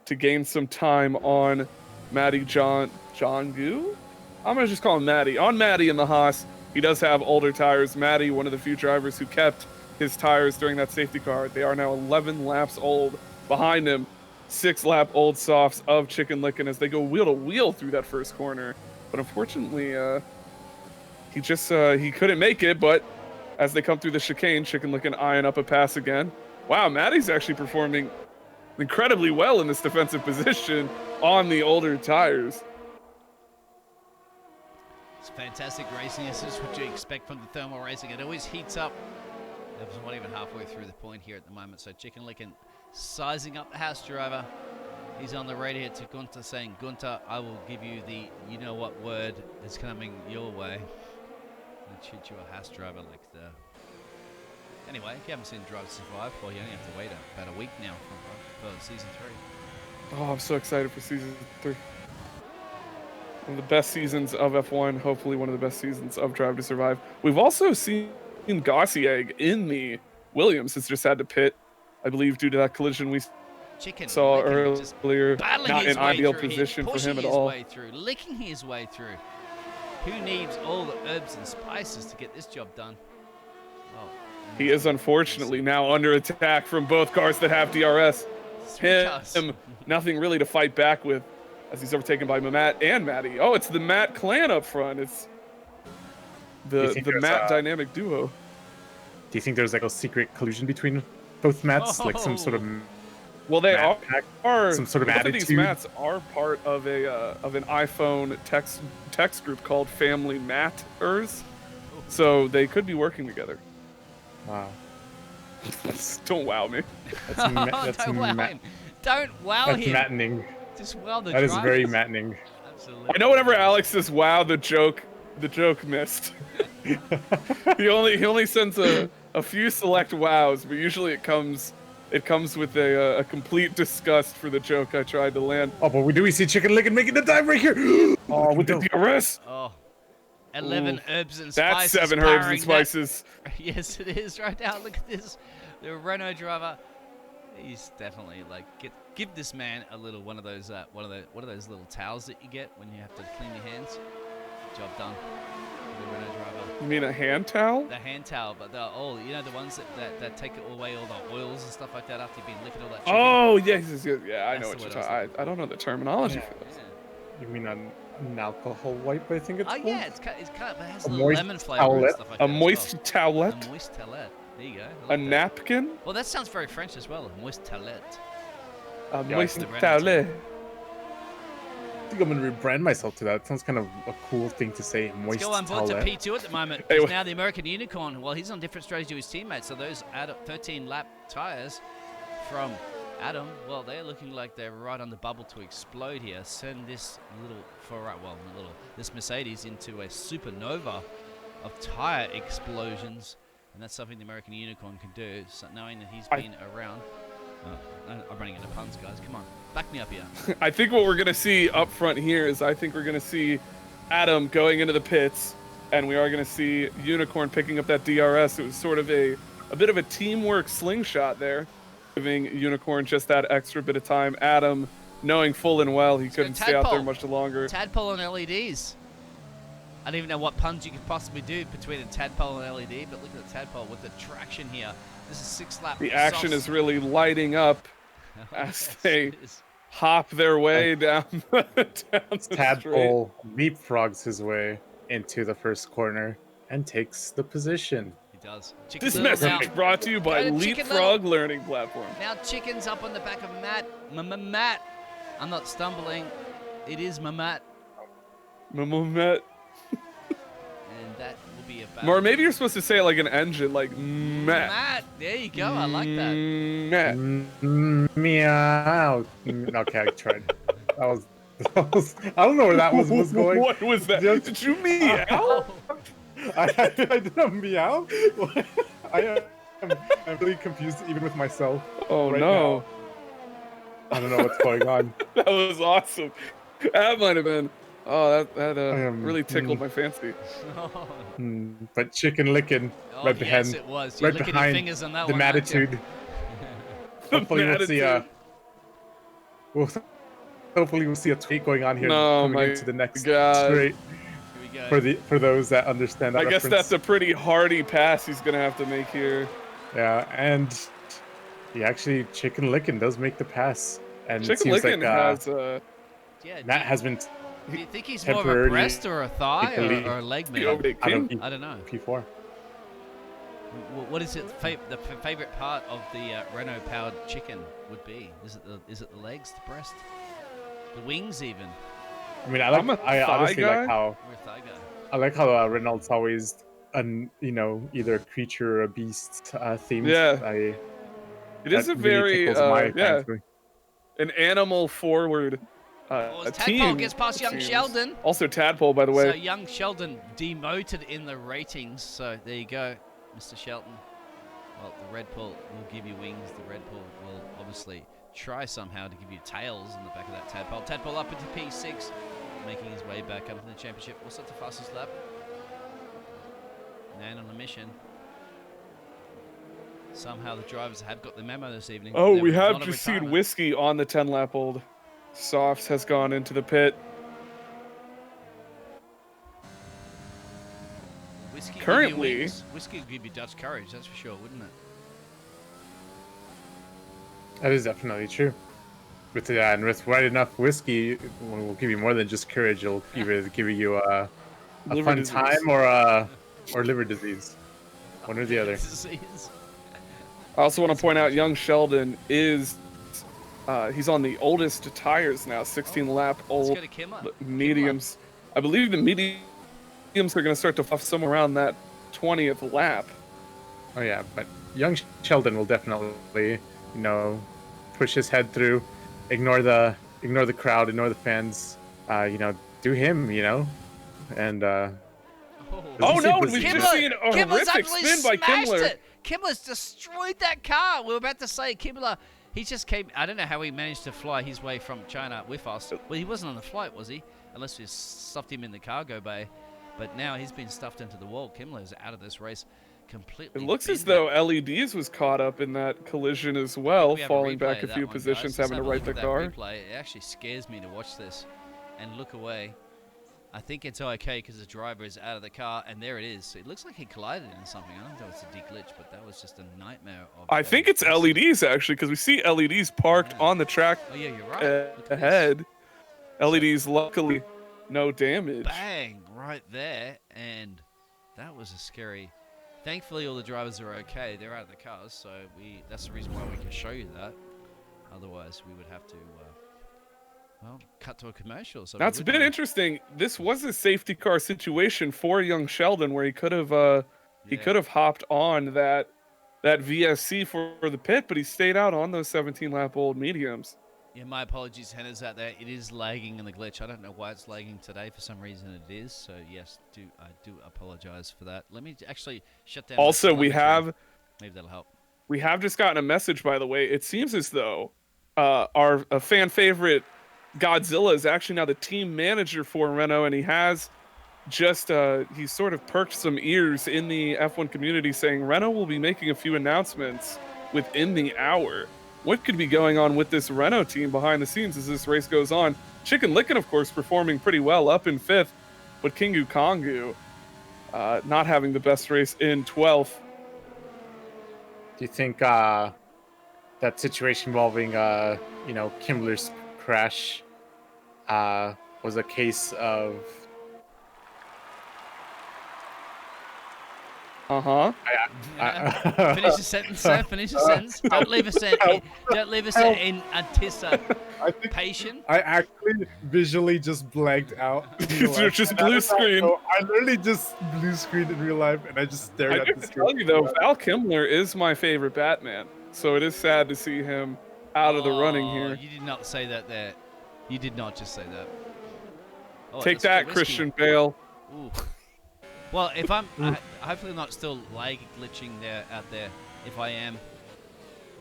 to gain some time on Matty John Gu? I'm going to just call him Matty. On Matty in the Haas, he does have older tires. Matty, one of the few drivers who kept his tires during that safety car. They are now 11 laps old. Behind him, 6-lap old softs of Chicken Licken as they go wheel to wheel through that first corner. But unfortunately, he couldn't make it. But as they come through the chicane, Chicken Licken eyeing up a pass again. Wow, Maddie's actually performing incredibly well in this defensive position on the older tires.
It's fantastic racing. This is what you expect from the thermal racing. It always heats up. It was not even halfway through the point here at the moment. So Chicken Licken sizing up the house driver. He's on the radio to Gunter saying, Gunter, I will give you the you-know-what word is coming your way. And shoot you a house driver like the... Anyway, if you haven't seen Drive to Survive, well, you only have to wait about a week now for Season 3.
Oh, I'm so excited for Season 3. One of the best seasons of F1, hopefully one of the best seasons of Drive to Survive. We've also seen Gossiegg in the Williams. Has just had to pit, I believe, due to that collision we saw earlier. Not an ideal position for him at all.
Licking his way through. Who needs all the herbs and spices to get this job done? Well,
he is unfortunately now under attack from both cars that have DRS. Him, nothing really to fight back with, as he's overtaken by Matt and Matty. Oh, it's the Matt clan up front. It's the Matt dynamic duo.
Do you think there's like a secret collusion between both Matts, like some sort of?
Well, they are
some sort of
both
attitude.
Of these Matts are part of an iPhone text group called Family Matters, so they could be working together.
Wow.
Don't wow me.
Don't wow him. Don't wow him.
That's maddening.
Just wow the
That is
drivers.
very maddening.
Absolutely.
I know whenever Alex says wow, the joke missed. he only sends a few select wows, but usually it comes with a complete disgust for the joke I tried to land.
Oh, but we see Chicken Licken making the tiebreak here.
Oh, with the DRS.
Oh. 11 herbs and
spices. That's 7 herbs and spices.
Yes, it is right now. Look at this. The Renault driver. He's definitely like give this man a little one of those little towels that you get when you have to clean your hands. Job done. The Renault driver.
You mean a hand towel?
The hand towel, but the ones that take away all the oils and stuff like that after you've been licking all that chicken.
Oh yes, yeah, I know what you're talking. I don't know the terminology for this.
You mean an alcohol wipe? I think it's called?
Yeah, it's kind of, it has a little lemon flavor and stuff like that.
A moist towelette.
A moist towelette. There you go.
A napkin.
Well, that sounds very French as well. A moist towelette.
A moist towelette.
I think I'm gonna rebrand myself to that. It sounds kind of a cool thing to say. Moist
Let's go on board
towelette.
to P2 at the moment. He's now the American Unicorn. Well, he's on different strategy to his teammates. So those 13-lap tires from Adam, well, they're looking like they're right on the bubble to explode here. Send this this Mercedes into a supernova of tire explosions, and that's something the American Unicorn can do. So knowing that he's been around. I'm running into puns, guys. Come on, back me up here.
I think what we're gonna see up front here is I think we're gonna see Adam going into the pits, and we are gonna see Unicorn picking up that DRS. It was sort of a bit of a teamwork slingshot there, giving Unicorn just that extra bit of time. Adam, knowing full and well he couldn't stay out there much longer.
Tadpole and LEDs. I don't even know what puns you could possibly do between a tadpole and LED, but look at the tadpole with the traction here. This is 6 lap.
The action is really lighting up as they hop their way down the
Tadpole leapfrogs his way into the first corner and takes the position.
He does.
This message brought to you by Leapfrog Learning Platform.
Now Chicken's up on the back of Matt. Matt. I'm not stumbling. It is Matt.
Matt.
And that will be about.
Or maybe you're supposed to say it like an engine, like Matt.
Matt. There you go. I like that.
Matt.
Meow. Okay, I tried. That was. I don't know where that was going.
What was that? Did you meow?
I did a meow. I'm really confused even with myself.
Oh right no!
Now. I don't know what's going on.
That was awesome. That might have been. Oh, that really tickled my fancy.
But Chicken Licken right behind.
Yes, it was.
Right behind fingers on that the Mattitude. Hopefully we'll see hopefully we'll see a tweet going on here coming into the next straight. For those that understand that
I guess
reference.
that's a pretty hardy pass he's gonna have to make here.
Yeah, and Chicken Licken does make the pass, and
Chicken
it seems
Licken
like
has
Matt has been.
Do you think he's more of a breast or a thigh or a leg man?
I don't know.
I don't know.
P4.
What is it? The favorite part of the Renault-powered chicken would be? Is it the legs, the breast, the wings, even?
I mean, I honestly like how
Or a thigh guy?
I like how Renault's always either a creature or a beast themed.
Yeah, it is
That
a
really
very
tickles my fancy.
an animal forward
Oh,
team.
Tadpole gets past young
seems.
Sheldon.
Also Tadpole, by the way.
So young Sheldon demoted in the ratings. So there you go, Mr. Shelton. Well, the Red Bull will give you wings. The Red Bull will obviously try somehow to give you tails in the back of that Tadpole. Tadpole up into P6, making his way back up in the championship. What's that, the fastest lap? Man on a mission. Somehow the drivers have got the memo this evening.
Oh,
There
we
was
have
not a
just seen
retirement.
Whiskey on the 10-lap-old. Softs has gone into the pit.
Whiskey
Currently,
Whiskey would give you Dutch courage, that's for sure, wouldn't it?
That is definitely true. With right enough whiskey, will give you more than just courage. It'll either give you a
Liver
fun
disease.
time or liver disease. One or the other.
Disease.
I also want to point out young Sheldon is he's on the oldest tires now, 16-lap
Let's
old
go to Kimler.
mediums. I believe the mediums are going to start to fluff somewhere around that 20th lap.
Oh yeah, but young Sheldon will definitely, push his head through, ignore the crowd, ignore the fans, do him, and
Oh no,
was
we've
Kimmler-
just seen a
Kimmler's
horrific
absolutely
spin by
smashed
Kimmler.
it. Kimmler's destroyed that car. We were about to say Kimmler. He just came. I don't know how he managed to fly his way from China with us. Well, he wasn't on the flight, was he? Unless we stuffed him in the cargo bay. But now he's been stuffed into the wall. Kimmler's out of this race completely.
It looks as
binned
though
it.
LEDs was caught up in that collision as well,
We have
falling
replay
back
of
a
that
few
one,
positions,
guys. Let's
having to
have a
right
look
the
at that
car.
replay. It actually scares me to watch this and look away. I think it's okay because the driver is out of the car, and there it is. It looks like he collided into something. I don't know if it's a deglitch, but that was just a nightmare.
I think it's LEDs actually, because we see LEDs parked
Yeah.
on the track
Oh yeah, you're right. Look at this.
ahead. LEDs, luckily, no damage.
Bang! Right there, and that was a scary. Thankfully, all the drivers are okay. They're out of the cars, so that's the reason why we can show you that. Otherwise, we would have to, cut to a commercial. So
That's a bit interesting. This was a safety car situation for young Sheldon, where he could have hopped on that VSC for the pit, but he stayed out on those 17-lap-old mediums.
Yeah, my apologies, Hannah's out there. It is lagging in the glitch. I don't know why it's lagging today. For some reason, it is. So yes, I do apologize for that. Let me actually shut down.
Also,
maybe that'll help.
We have just gotten a message, by the way. It seems as though our fan favorite Godzilla is actually now the team manager for Renault, and he has just he's sort of perked some ears in the F1 community, saying Renault will be making a few announcements within the hour. What could be going on with this Renault team behind the scenes as this race goes on? Chicken Licken, of course, performing pretty well up in 5th, but Kingu Kongu not having the best race in 12th.
do you think that situation involving Kimmler's crash was a case of
Finish the sentence, sir. Finish the sentence. Don't leave us in anticipation.
I actually visually just blanked out.
You're just blue screen.
I literally just blue screened in real life, and I just stared
I
at
have
the
to
screen.
tell you though, Val Kilmer is my favorite Batman, so it is sad to see him out of the running here.
You did not say that there. You did not just say that. Oh,
Take
let's
that,
go whiskey.
Christian Bale.
Ooh. Well, if I'm hopefully not still lag glitching out there. If I am,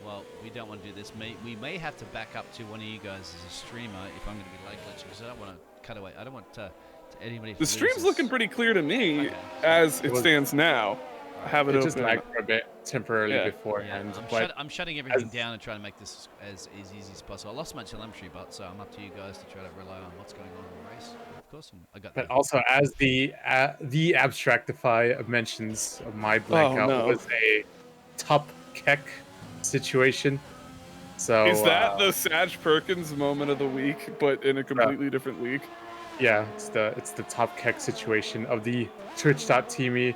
well, we don't want to do this. We may have to back up to one of you guys as a streamer if I'm going to be lag glitching, because I don't want to cut away. I don't want to anybody.
The stream's
loses.
looking pretty clear to me
Okay.
as it stands now. I have it
It
open.
just lagged for a bit temporarily
Yeah.
beforehand.
Yeah, I'm shutting everything
as-
down and trying to make this as easy as possible. I lost my telemetry, but so I'm up to you guys to try to rely on what's going on in the race. Of course, I got
But
that.
also, as the Abstractify mentions, my blackout
no.
was a top keck situation. So
Is that the Sag Perkins moment of the week, but in a completely different league?
yeah, it's the top keck situation of the Twitch.tv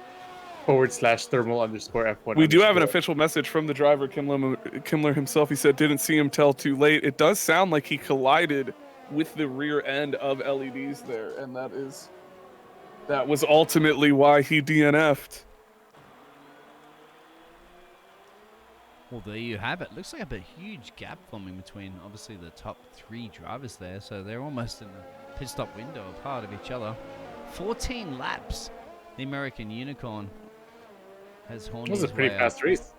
/thermal_F1.
We do have an official message from the driver, Kimler himself. He said, didn't see him till too late. It does sound like he collided with the rear end of LEDs there, and that was ultimately why he DNF'd.
Well, there you have it. Looks like a huge gap forming between, obviously, the top 3 drivers there. So they're almost in the pit stop window apart of each other. 14 laps. The American Unicorn has horned his way
It was a pretty fast
up.
race.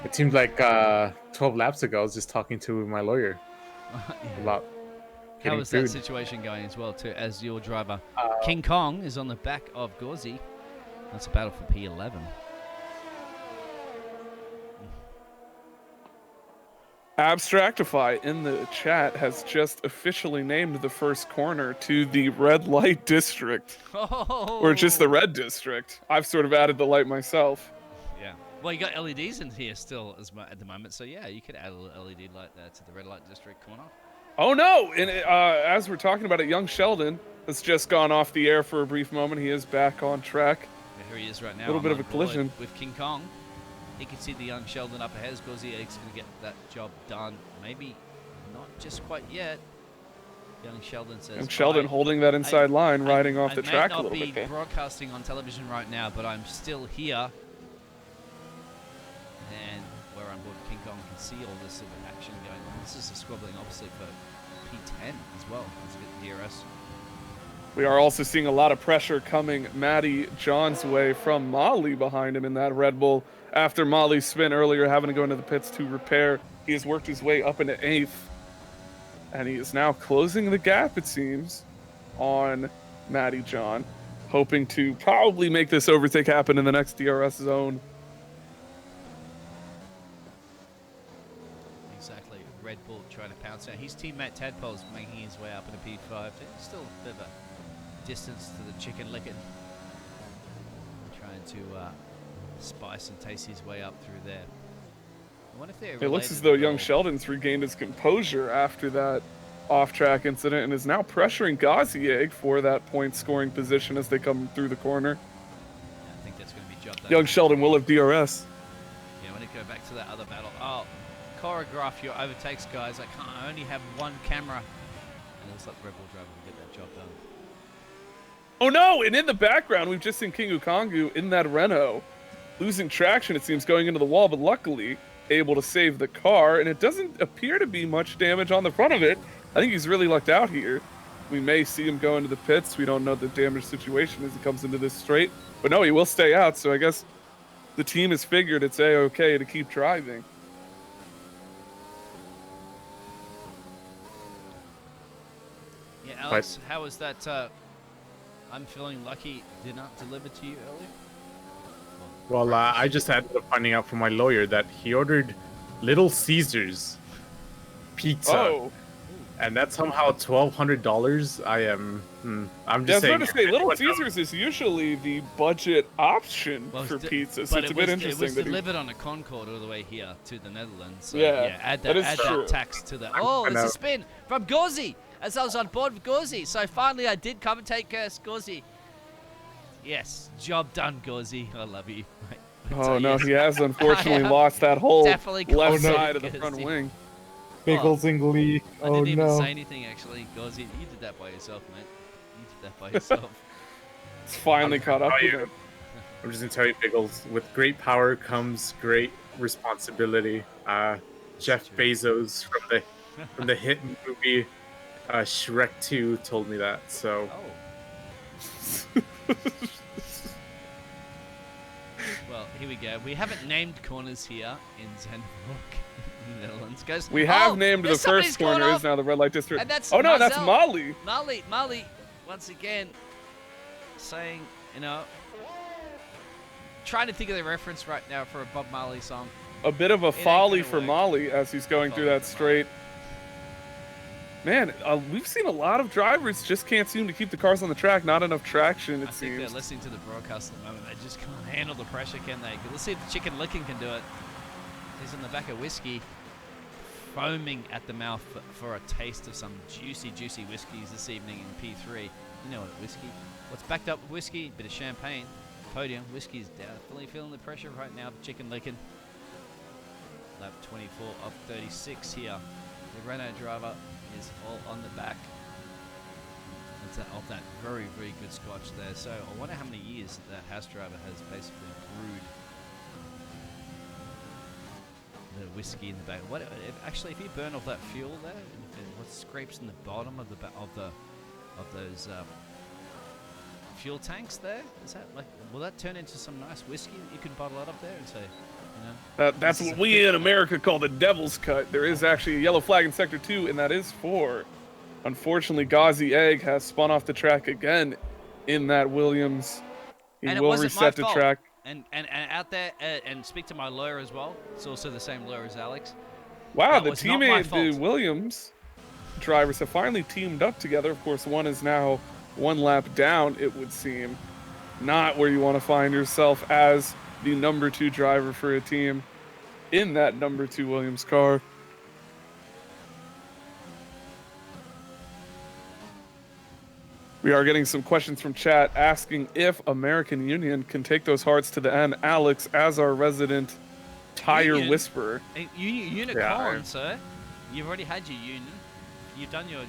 It seemed like 12 laps ago, I was just talking to my lawyer about
How
getting
is
food.
that situation going as well, too, as your driver? King Kong is on the back of Gauzy. That's a battle for P11.
Abstractify in the chat has just officially named the first corner to the red light district.
Oh.
Or just the red district. I've sort of added the light myself.
Yeah. Well, you got LEDs in here still at the moment, so yeah, you could add a little LED light there to the red light district corner.
Oh no! And as we're talking about it, young Sheldon has just gone off the air for a brief moment. He is back on track.
Yeah, here he is right now.
A little bit of a
on board
collision
with King Kong. You can see the young Sheldon up ahead. Gauzy Egg's going to get that job done. Maybe not just quite yet. Young Sheldon says.
And Sheldon holding that inside line, riding off the track a little bit.
I may not be broadcasting on television right now, but I'm still here. And where I'm board King Kong can see all this sort of action going on. This is a squabbling, obviously, for P10 as well as a bit DRS.
We are also seeing a lot of pressure coming Matty John's way from Molly behind him in that Red Bull. After Molly's spin earlier, having to go into the pits to repair, he has worked his way up into 8th. And he is now closing the gap, it seems, on Matty John, hoping to probably make this overtake happen in the next DRS zone.
Exactly. Red Bull trying to pounce out. His teammate Tadpole's making his way up into P5. Still a bit of a distance to the chicken licking. Trying to spice and taste his way up through there. I wonder if they're
It looks as though young Sheldon's regained his composure after that off-track incident and is now pressuring Gazieg for that point-scoring position as they come through the corner.
Yeah, I think that's going to be job done.
Young Sheldon will have DRS.
Yeah, when it go back to that other battle. Oh, choreograph your overtakes, guys. I only have one camera. And it looks like the Red Bull driver will get that job done.
Oh no! And in the background, we've just seen King Ukongu in that Renault, losing traction, it seems, going into the wall, but luckily able to save the car, and it doesn't appear to be much damage on the front of it. I think he's really lucked out here. We may see him go into the pits. We don't know the damage situation as he comes into this straight, but no, he will stay out, so I guess the team has figured it's A-okay to keep driving.
Yeah, Alex, how was that I'm feeling lucky did not deliver to you earlier?
Well, I just ended up finding out from my lawyer that he ordered Little Caesars pizza,
Oh,
and that's somehow $1,200. I'm just
yeah, I
saying.
was about to say, Little
anyone knows-
Caesars is usually the budget option
Well,
for
it's
pizza, so
but
it's a
it
bit
was
interesting that he...
delivered on a Concorde all the way here to the Netherlands. So
Yeah,
add
that is
add
true.
that tax to that.
I
Oh, there's
know.
a spin from Gauzy as I was on board with Gauzy. So finally I did commentate Gauzy. Yes, job done, Gauzy. I love you. Mate.
Oh
So,
no,
yes,
he has unfortunately
I am
lost that whole
definitely
left
compensated
side of the
because
front
he-
wing.
Pickles in glee.
I
Oh
didn't even
no.
say anything actually, Gauzy. You did that by yourself, mate. You did that by yourself.
It's finally caught up
tell
with
you.
him.
I'm just gonna tell you, Pickles. With great power comes great responsibility. Jeff Bezos from the hit movie Shrek 2 told me that. So
Oh. Well, here we go. We haven't named corners here in Zandvoort, in the Netherlands. Guys,
We have
oh,
named the
there's somebody's
first corner
gone
is now the red light district.
And that's
oh no, that's
Marcel.
Molly.
Molly, once again, saying, trying to think of the reference right now for a Bob Marley song.
A bit of a
ain't
folly
gonna
for
work.
Molly as he's going through
Folly
that
for
straight. Man, we've seen a lot of drivers just can't seem to keep the cars on the track. Not enough traction, it
I think they're
seems.
listening to the broadcast at the moment. They just can't handle the pressure, can they? Let's see if the chicken licking can do it. He's in the back of whiskey, foaming at the mouth for a taste of some juicy, juicy whiskeys this evening in P3. You know what, whiskey? What's backed up with whiskey? Bit of champagne. podium. Whiskey's definitely feeling the pressure right now. Chicken licking. Lap 24 of 36 here. The Renault driver is all on the back of that very, very good Scotch there. So I wonder how many years that Haas driver has basically brewed the whiskey in the back. Actually, if you burn off that fuel there, what scrapes in the bottom of those fuel tanks there? Is that will that turn into some nice whiskey that you can bottle out of there and say,
that's what we in America call the devil's cut. There is actually a yellow flag in Sector 2, and that is for, unfortunately, Ghazi Egg has spun off the track again in that Williams. He will reset the track.
And out there, and speak to my lawyer as well. It's also the same lawyer as Alex.
Wow, the teammate, the Williams drivers have finally teamed up together. Of course, one is now one lap down, it would seem. Not where you want to find yourself as the number 2 driver for a team in that number 2 Williams car. We are getting some questions from chat asking if American Union can take those hearts to the end. Alex, as our resident tire whisperer.
Unicorn, sir. You've already had your union. You've done your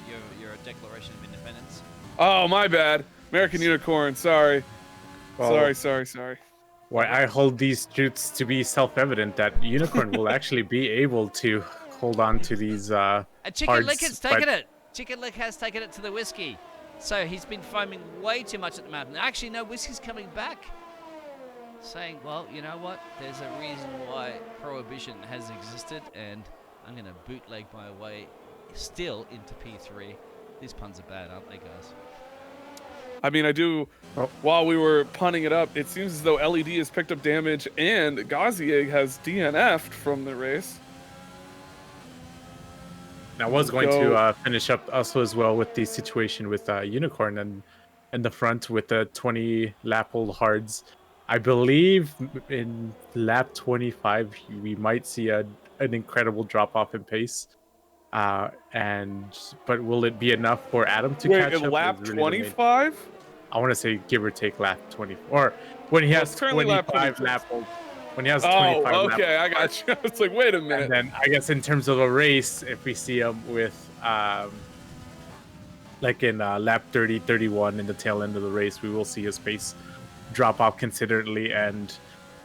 Declaration of Independence.
Oh, my bad. American Unicorn, sorry.
Well,
Sorry.
Why I hold these truths to be self-evident that Unicorn will actually be able to hold on to these
Chicken Lick has taken it. Chicken Lick has taken it to the whiskey. So he's been foaming way too much at the moment. Actually, no, whiskey's coming back. Saying, well, you know what? There's a reason why prohibition has existed, and I'm going to bootleg my way still into P3. These puns are bad, aren't they, guys?
I mean, while we were punning it up, it seems as though LED has picked up damage and Gazieg has DNF'd from the race.
I was going to finish up also as well with the situation with Unicorn and in the front with the 20 lap old hards. I believe in lap 25 we might see an incredible drop off in pace. But will it be enough for Adam to catch up?
Wait, lap 25?
I want to say give or take lap 24. Or when he has 25 lap old. When he has 25 lap old.
I got you. It's like, wait a minute.
And then I guess in terms of a race, if we see him with like in lap 30, 31 in the tail end of the race, we will see his pace drop off considerably, and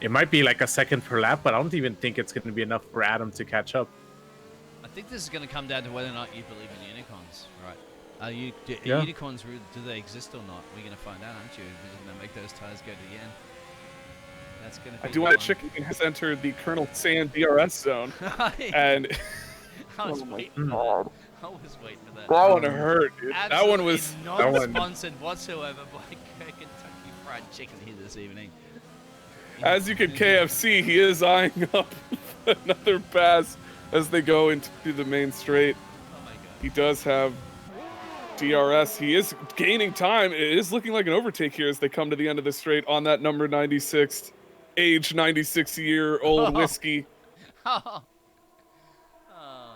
it might be like a second per lap, but I don't even think it's going to be enough for Adam to catch up.
I think this is going to come down to whether or not you believe in unicorns, right? Unicorns, do they exist or not? We're going to find out, aren't you? We're going to make those tires go to the end. That's going to be
Chicken has entered the Colonel Sand DRS zone.
And I was waiting for that.
That one hurt, dude. That one was
not sponsored whatsoever by Kentucky Fried Chicken here this evening.
As you can KFC, he is eyeing up another pass as they go into the main straight.
Oh my God.
He does have DRS. He is gaining time. It is looking like an overtake here as they come to the end of the straight on that number 96, age 96-year-old whiskey.
Oh my God.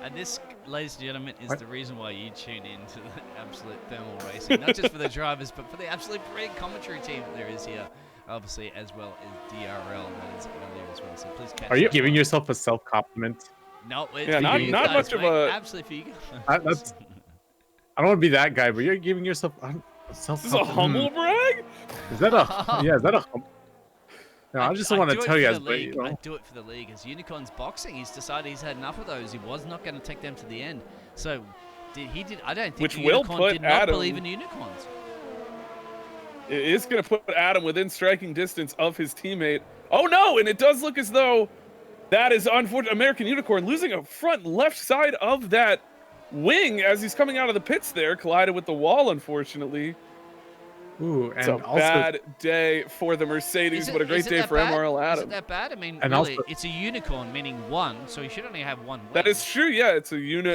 And this, ladies and gentlemen, is the reason why you tune in to the Absolute Thermal Racing. Not just for the drivers, but for the absolute brilliant commentary team that there is here. Obviously, as well as DRL that is earlier as well. So please catch.
Are you giving yourself a self-compliment?
No, it's
not much of a.
Absolutely for you.
I don't want to be that guy, but you're giving yourself self.
Is this a humble brag?
Is that a? Yeah, is that a? No, I just want to tell you guys.
I do it for the league. As Unicorns boxing, he's decided he's had enough of those. He was not going to take them to the end. So I don't think Unicorn did not believe in unicorns.
It is going to put Adam within striking distance of his teammate. Oh no! And it does look as though that is unfortunate. American Unicorn losing a front left side of that wing as he's coming out of the pits there. Collided with the wall, unfortunately.
Ooh, and
it's a bad day for the Mercedes, but a great day for MRL Adam.
Is it that bad? I mean,
and
really,
also,
it's a unicorn, meaning one, so he should only have one wing.
That is true, yeah. It's a uni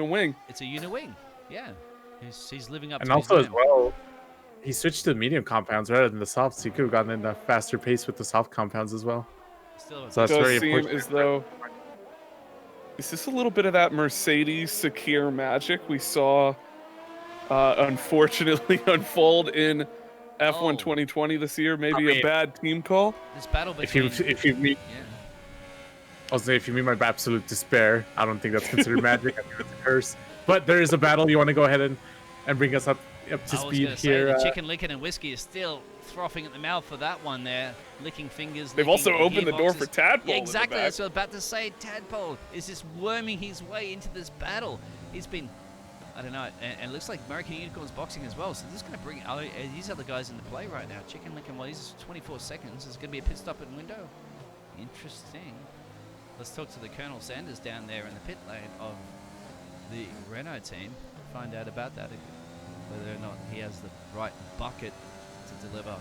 wing.
It's a uni wing, yeah. He's living up to
his name. And also as well, he switched to the medium compounds rather than the softs. So he could have gotten in a faster pace with the soft compounds as well.
So that's very important. As though is this a little bit of that Mercedes Sakir magic we saw unfortunately unfold in F1
Oh.
2020 this year. Maybe
I mean-
a bad team call.
This battle
If
between...
you meet,
Yeah.
I'll say if you meet my absolute despair, I don't think that's considered magic. I think that's a curse. But there is a battle. You want to go ahead and bring us up to
I was
speed
going to say,
here?
the chicken licking and whiskey is still frothing at the mouth for that one there. Licking fingers.
They've
licking
also opened the door
gearboxes.
for Tadpole.
Yeah,
in the
exactly.
back.
That's what I was about to say. Tadpole is just worming his way into this battle. He's been, I don't know, and it looks like American Unicorn's boxing as well. So this is going to bring these other guys into play right now. Chicken licking, well, he's 24 seconds. There's going to be a pit stop at window. Interesting. Let's talk to the Colonel Sanders down there in the pit lane of the Renault team. Find out about that, whether or not he has the right bucket to deliver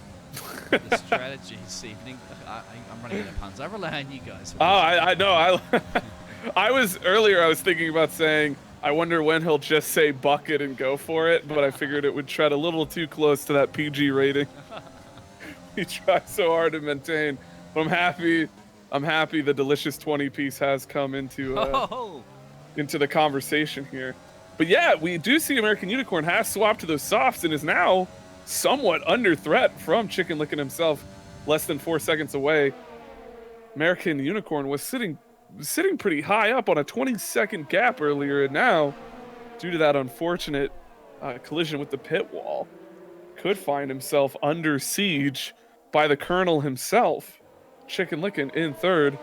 the strategy this evening. I'm running out of puns. I rely on you guys.
Oh, I know. I was thinking about saying, I wonder when he'll just say bucket and go for it, but I figured it would tread a little too close to that PG rating. We try so hard to maintain. But I'm happy the delicious 20 piece has come into the conversation here. But yeah, we do see American Unicorn has swapped to those softs and is now somewhat under threat from Chicken Lickin' himself, less than 4 seconds away. American Unicorn was sitting pretty high up on a 20-second gap earlier, and now, due to that unfortunate collision with the pit wall, could find himself under siege by the Colonel himself. Chicken Lickin' in third.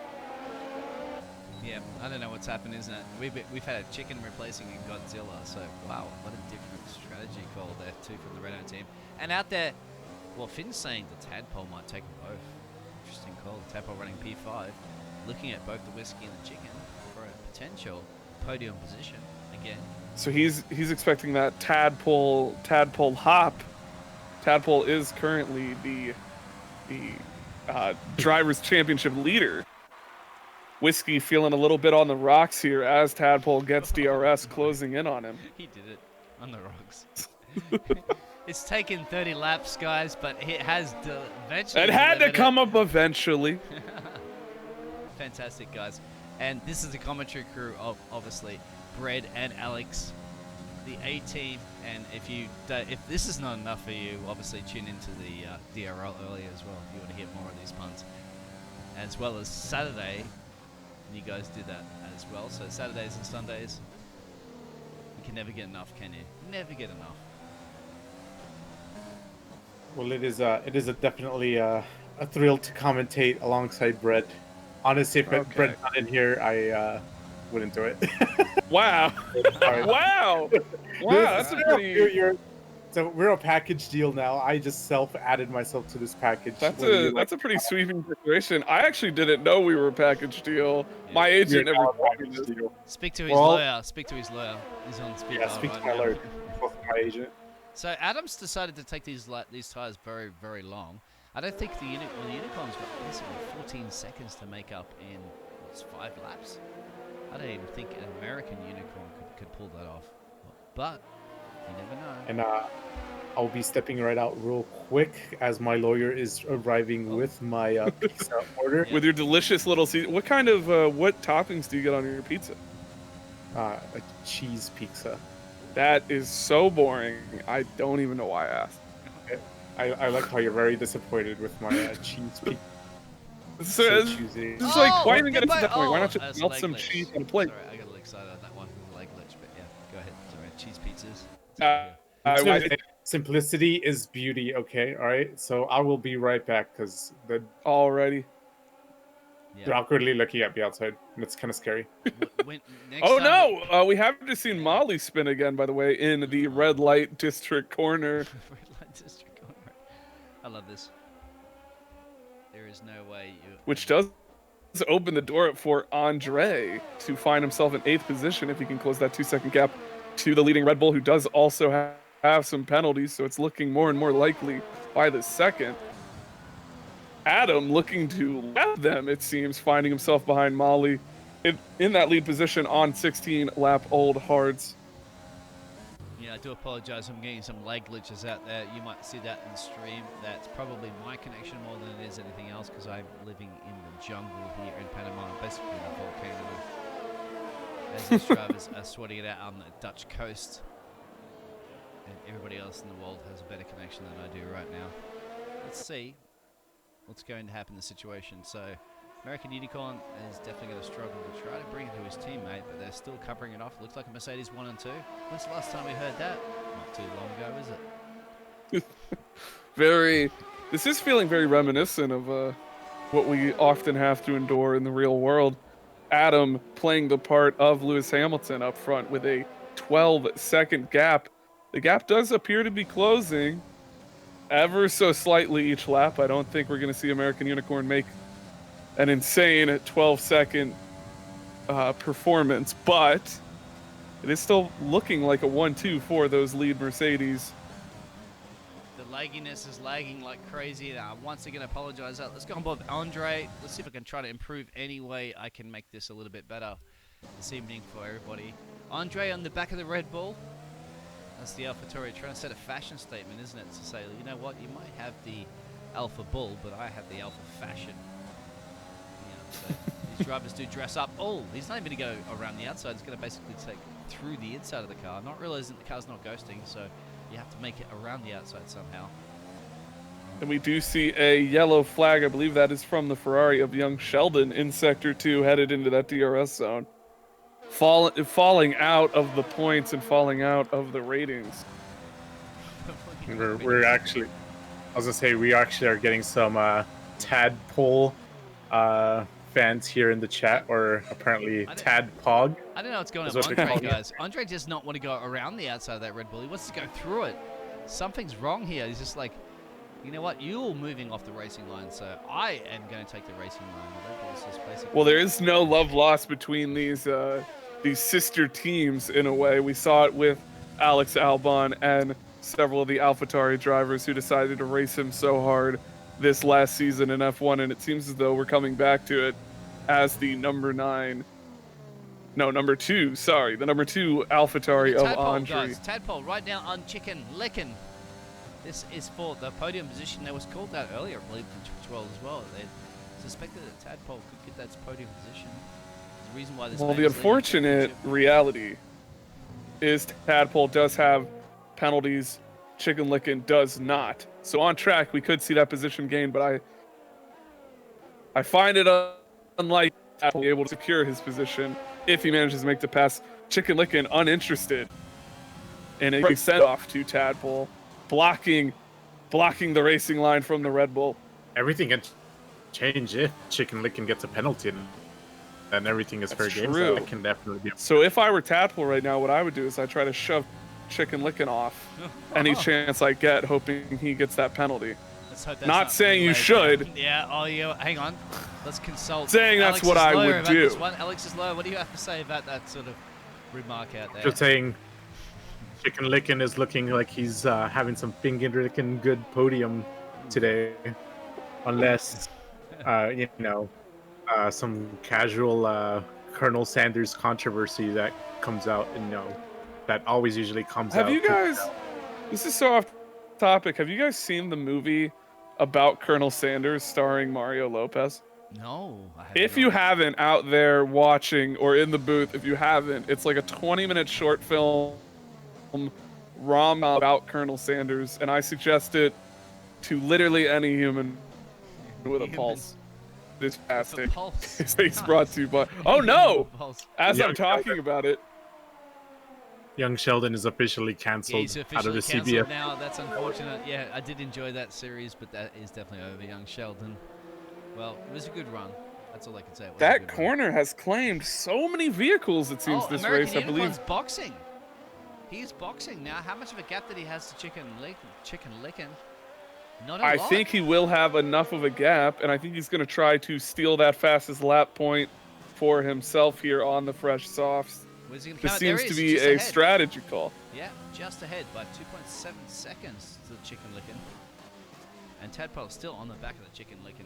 Yeah, I don't know what's happened, isn't it? We've had a chicken replacing a Godzilla, so wow, what a different strategy call there too from the Renault team. And out there, well, Finn's saying the Tadpole might take them both. Interesting call. Tadpole running P5, looking at both the whiskey and the chicken for a potential podium position again.
So he's expecting that Tadpole hop. Tadpole is currently the drivers' championship leader. Whiskey feeling a little bit on the rocks here as Tadpole gets DRS closing in on him.
He did it on the rocks. It's taken 30 laps, guys, but it has eventually.
It had to
delivered
come up eventually.
Fantastic, guys. And this is the commentary crew of, obviously, Brad and Alex, the A team. And if this is not enough for you, obviously tune into the DRL earlier as well if you want to hear more of these puns. As well as Saturday, you guys did that as well. So Saturdays and Sundays, you can never get enough, can you? Never get enough.
Well, it is definitely a thrill to commentate alongside Brett. Honestly, if Brett's not in here, I wouldn't do it.
Wow. Wow. Wow, that's a pretty...
So we're a package deal now. I just self-added myself to this package.
That's a pretty sweeping declaration. I actually didn't know we were a package deal.
Yeah.
My agent never
package deal.
Speak to his lawyer. Speak to his lawyer. He's on speaker.
Yeah, speak
right
to my
now.
lawyer. Talk to my agent.
So Adams decided to take these tires very, very long. I don't think the Unicorn's got basically 14 seconds to make up in 5 laps. I don't even think an American Unicorn could pull that off. But you never know.
And I'll be stepping right out real quick as my lawyer is arriving with my pizza order.
With your delicious little what kind of what toppings do you get on your pizza?
A cheese pizza.
That is so boring. I don't even know why I asked.
I like how you're very disappointed with my cheese pizza.
So
choosy.
it's like, why even get to
goodbye.
that point? Why not
That's
just melt
leg
some
glitch.
cheese on a plate?
Sorry, I got a little excited on that one. Leg glitch, but yeah, go ahead. Sorry, cheese pizzas.
Simplicity is beauty, okay? All right. So I will be right back because
Alrighty.
they're awkwardly looking at me outside. And it's kind of scary.
Oh no! We haven't just seen Molly spin again, by the way, in the red light district corner.
Red light district corner. I love this. There is no way you.
Which does open the door up for Andre to find himself in 8th position if he can close that 2-second gap to the leading Red Bull, who does also have some penalties, so it's looking more and more likely by the second. Adam looking to lap them, it seems, finding himself behind Molly in that lead position on 16-lap-old hards.
Yeah, I do apologize. I'm getting some lag glitches out there. You might see that in the stream. That's probably my connection more than it is anything else because I'm living in the jungle here in Panama, basically the volcano. As these drivers are sorting it out on the Dutch coast. and everybody else in the world has a better connection than I do right now. Let's see what's going to happen in the situation. So American Unicorn is definitely going to struggle to try to bring it to his teammate, but they're still covering it off. Looks like a Mercedes 1 and 2. When's the last time we heard that? Not too long ago, is it?
This is feeling very reminiscent of what we often have to endure in the real world. Adam playing the part of Lewis Hamilton up front with a 12-second gap. The gap does appear to be closing ever so slightly each lap. I don't think we're going to see American Unicorn make an insane 12-second performance, but it is still looking like a 1-2 for those lead Mercedes.
The lagginess is lagging like crazy. Once again, apologize. Let's go on board with Andre. Let's see if I can try to improve any way I can make this a little bit better this evening for everybody. Andre on the back of the Red Bull. That's the AlphaTauri trying to set a fashion statement, isn't it? To say, you know what, you might have the Alpha Bull, but I have the Alpha Fashion. So these drivers do dress up. Oh, he's not even going to go around the outside. He's going to basically take through the inside of the car, not realizing the car's not ghosting, so you have to make it around the outside somehow.
And we do see a yellow flag. I believe that is from the Ferrari of young Sheldon in Sector 2, headed into that DRS zone. Falling out of the points and falling out of the ratings.
We're actually, I was gonna say, we actually are getting some Tadpole fans here in the chat, or apparently Tadpog.
I don't know what's going on with Andre, guys. Andre does not want to go around the outside of that Red Bull. He wants to go through it. Something's wrong here. He's just like, you know what? You're moving off the racing line, so I am going to take the racing line. The Red Bull is basically...
Well, there is no love lost between these sister teams in a way. We saw it with Alex Albon and several of the AlphaTauri drivers who decided to race him so hard this last season in F1, and it seems as though we're coming back to it as the number 2 AlphaTauri of Andre.
Tadpole right now on Chicken Licken. This is for the podium position that was called out earlier, I believe, in Twitch World as well. They suspected that Tadpole could get that podium position. There's a reason why this.
Well, the unfortunate reality is Tadpole does have penalties, Chicken Licken does not. So on track, we could see that position gain, but I find it unlikely to be able to secure his position if he manages to make the pass. Chicken Licken uninterested in a send-off to Tadpole, blocking the racing line from the Red Bull.
Everything can change if Chicken Licken gets a penalty, and everything is fair game. So that can definitely be.
So if I were Tadpole right now, what I would do is I try to shove Chicken Licken off any chance I get, hoping he gets that penalty.
Let's hope that's
not saying you should.
Yeah. Oh, yeah. Hang on. Let's consult.
Saying that's what I would do.
Alex is low. What do you have to say about that sort of remark out there?
Just saying, Chicken Licken is looking like he's having some finger licking good podium today, unless some casual Colonel Sanders controversy that comes out, and that always usually comes out.
Have you guys? This is so off topic. Have you guys seen the movie about Colonel Sanders starring Mario Lopez?
No.
If you haven't, out there watching or in the booth, if you haven't, it's like a 20-minute short film rom about Colonel Sanders, and I suggest it to literally any human with a pulse. This fasting is brought to you by. Oh no! As I'm talking about it,
young Sheldon is officially cancelled out of the CBF.
Now that's unfortunate. Yeah, I did enjoy that series, but that is definitely over. Young Sheldon. Well, it was a good run. That's all I can say.
That corner has claimed so many vehicles. It seems this
American
race, I believe.
Unicorn's boxing. He's boxing now. How much of a gap that he has to Chicken Licken? Not a lot.
I think he will have enough of a gap, and I think he's going to try to steal that fastest lap point for himself here on the fresh softs. This seems to be a strategy call.
Yeah, just ahead by 2.7 seconds to the Chicken Licken. And Tadpole still on the back of the Chicken Licken.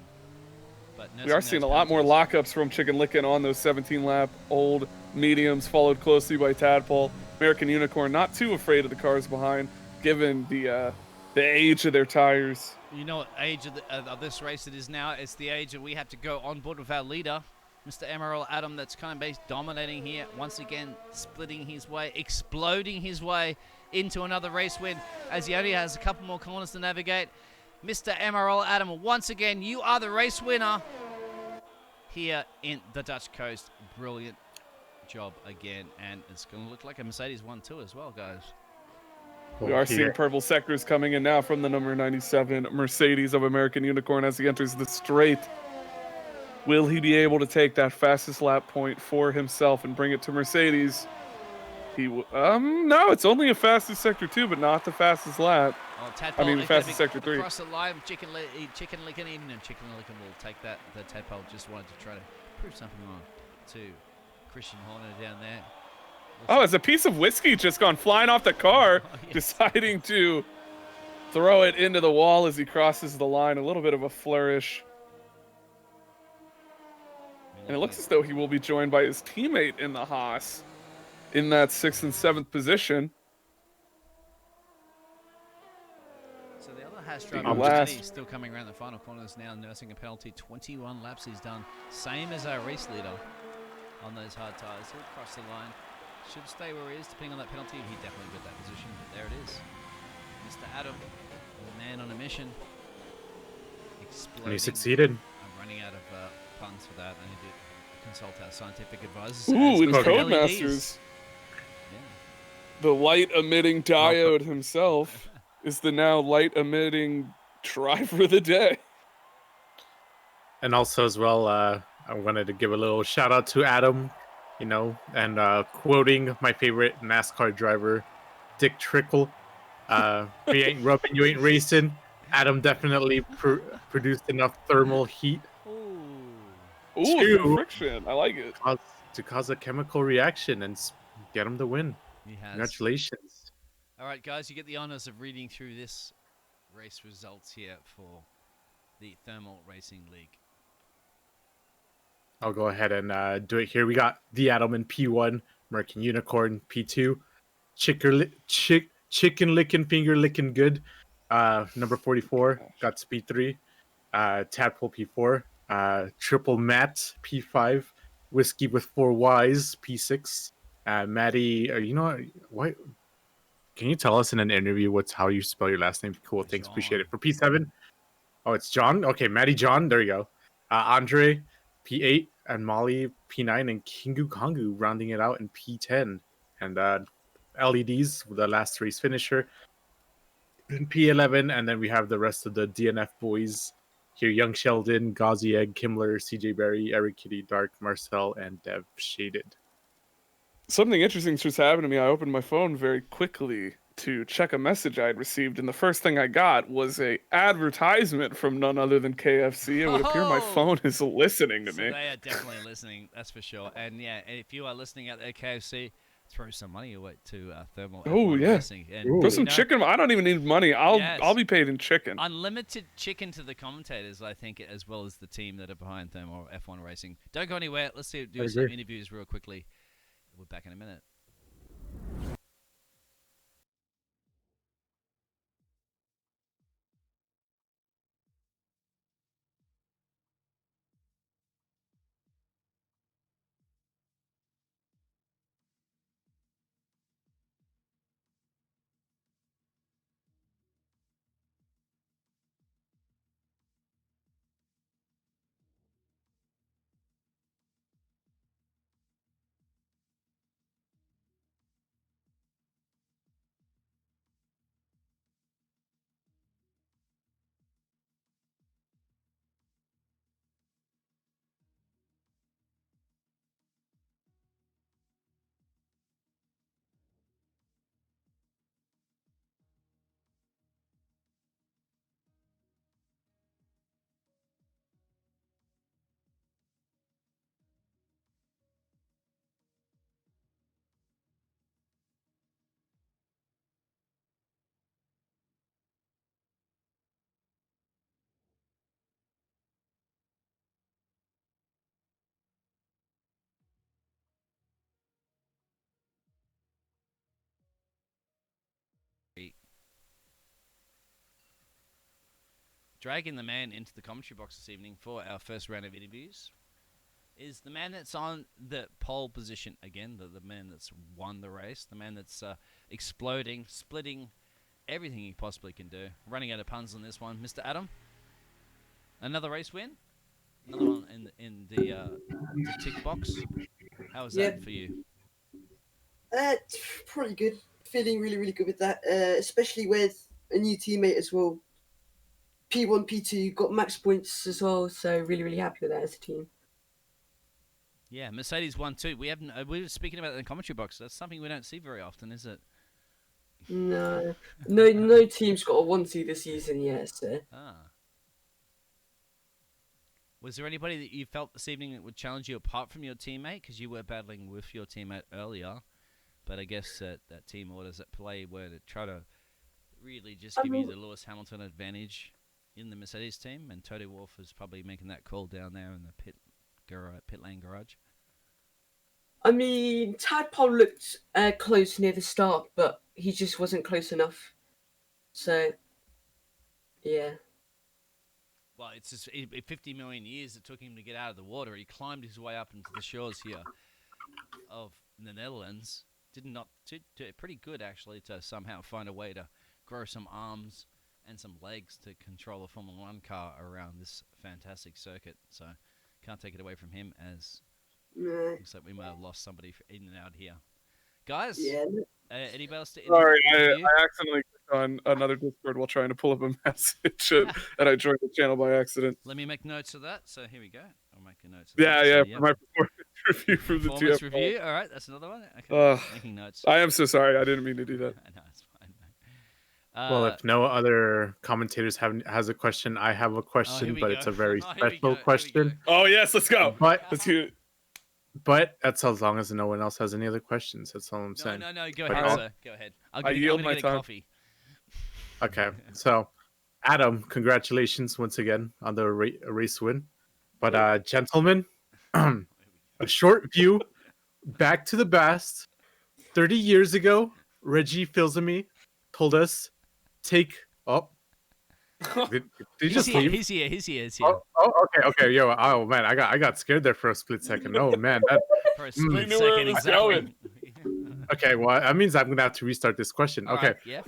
But
we are seeing a lot more lockups from Chicken Licken on those 17-lap old mediums, followed closely by Tadpole. American Unicorn not too afraid of the cars behind, given the age of their tires.
You know what age of this race it is now? It's the age that we have to go on board with our leader. Mr. Emerald Adam, that's kind of based dominating here. Once again, splitting his way, exploding his way into another race win as he only has a couple more corners to navigate. Mr. Emerald Adam, once again, you are the race winner here in the Dutch Coast. Brilliant job again, and it's going to look like a Mercedes 1-2 as well, guys.
We are seeing purple sectors coming in now from the number 97 Mercedes of American Unicorn as he enters the straight. Will he be able to take that fastest lap point for himself and bring it to Mercedes? No, it's only a fastest sector 2, but not the fastest lap.
Oh, Tadpole,
I mean, fastest sector 3.
Across the line, Chicken Licken in, and Chicken Licken will take that. The Tadpole just wanted to try to prove something on to Christian Horner down there.
Oh, as a piece of whiskey just gone flying off the car, deciding to throw it into the wall as he crosses the line. A little bit of a flourish. And it looks as though he will be joined by his teammate in the Haas in that 6th and 7th position.
So the other Haas driver, is still coming around the final corners now, nursing a penalty. 21 laps he's done. Same as our race leader on those hard tyres. He'll cross the line. Should stay where he is, depending on that penalty. He definitely got that position, but there it is. Mr. Adam, the man on a mission. Exploding.
And he succeeded.
I'm running out of puns for that. I need to consult our scientific advisors.
Ooh, in Codemasters.
Yeah.
The light emitting diode himself is the now light emitting driver of the day.
And also as well, I wanted to give a little shout out to Adam, you know, and quoting my favorite NASCAR driver, Dick Trickle. We ain't rubbing, you ain't racing. Adam definitely produced enough thermal heat
Ooh, friction. I like it.
To cause a chemical reaction and get him the win.
He has.
Congratulations.
All right, guys, you get the honors of reading through this race results here for the Thermal Racing League.
I'll go ahead and do it here. We got the Adam in P1, American Unicorn P2, Chicken Licking Finger Licking Good, number 44, got Speed 3, Tadpole P4, Triple Matt P5, Whiskey with 4 Ys P6, Maddie, you know what? Can you tell us in an interview how you spell your last name? Cool, thanks,
John.
appreciate it. For P7, oh, it's John. Okay, Maddie John, there you go. Andre P8 and Molly P9 and Kingu Kongu rounding it out in P10, and LEDs the last race finisher in P11, and then we have the rest of the DNF boys here: Young Sheldon, Gauzy Egg, Kimmler, CJ Berry, Eric Kitty, Dark, Marcel, and Dev Shaded.
Something interesting just happened to me. I opened my phone very quickly to check a message I had received, and the first thing I got was a advertisement from none other than KFC. It would appear my phone is listening to me.
They are definitely listening, that's for sure. And yeah, if you are listening out there, KFC, throw some money away to Thermal.
Oh yeah,
Racing. And,
throw some chicken. I don't even need money. I'll be paid in chicken.
Unlimited chicken to the commentators, I think, as well as the team that are behind Thermal F1 Racing. Don't go anywhere. Let's do some interviews real quickly. We're back in a minute. Dragging the man into the commentary box this evening for our first round of interviews is the man that's on the pole position again, the man that's won the race, the man that's exploding, splitting everything he possibly can do. Running out of puns on this one, Mr. Adam. Another race win, another one in the tick box. How was
Yeah.
that for you?
Pretty good. Feeling really, really good with that, especially with a new teammate as well. P1, P2 got max points as well, so really, really happy with that as a team.
Yeah, Mercedes won too. We were speaking about it in the commentary box. That's something we don't see very often, is it?
No team's got a 1-2 this season yet, so.
Ah. Was there anybody that you felt this evening that would challenge you apart from your teammate? Because you were battling with your teammate earlier, but I guess that team orders at play were to try to really just give you the Lewis Hamilton advantage in the Mercedes team, and Toto Wolff is probably making that call down there in the pit lane garage.
I mean, Tadpole looked close near the start, but he just wasn't close enough. So, yeah.
Well, it's just 50 million years it took him to get out of the water. He climbed his way up into the shores here of the Netherlands. Did pretty good, actually, to somehow find a way to grow some arms and some legs to control a Formula 1 car around this fantastic circuit. So, can't take it away from him, as looks like we might have lost somebody in and out here. Guys,
Yeah.
anybody else?
Sorry, I accidentally clicked on another Discord while trying to pull up a message, and I joined the channel by accident.
Let me make notes of that. So here we go. I'll make a note of
Yeah,
that.
yeah,
So,
for my performance review from the
performance
TFR.
review. All right, that's another one. Okay, making notes.
I am so sorry. I didn't mean to do that.
No, it's fine.
Well, if no other commentators has a question, I have a question, but it's a very special question.
Oh yes, let's go.
But
Let's hear it.
But that's as long as no one else has any other questions. That's all I'm saying.
No. Go
But
ahead, sir. Go ahead.
I yield my
get a
time.
coffee.
Okay, so Adam, congratulations once again on the race win. But gentlemen, a short view back to the past. 30 years ago, Reggie Fils-Aimé told us, take up. Did you just leave?
He's here.
Oh, okay. Yo, oh man, I got scared there for a split second. Oh man,
For a split
knew where
second,
it was
exactly.
going.
okay. Well, that means I'm gonna have to restart this question.
All
Okay,
right, yeah.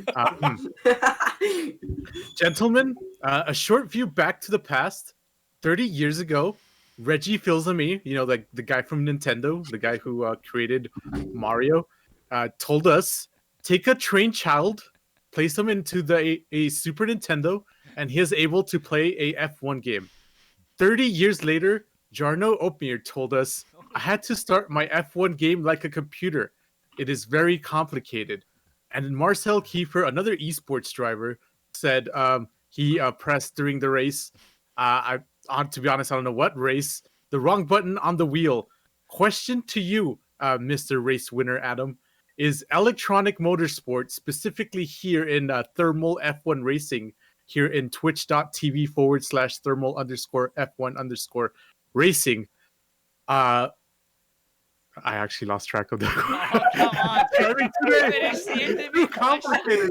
Gentlemen, a short view back to the past. 30 years ago, Reggie Fils-Aimé, like the guy from Nintendo, the guy who created Mario, told us, take a trained child, place him into a Super Nintendo, and he is able to play a F1 game. 30 years later, Jarno Opmeer told us, I had to start my F1 game like a computer. It is very complicated. And Marcel Kiefer, another esports driver, said he pressed during the race, to be honest, I don't know what race, the wrong button on the wheel. Question to you, Mr. Race Winner Adam. Is electronic motorsport, specifically here in thermal F1 racing, here in twitch.tv/thermal_F1_racing. I actually lost track of that.
Oh, come on. Finish the interview.
Too complicated.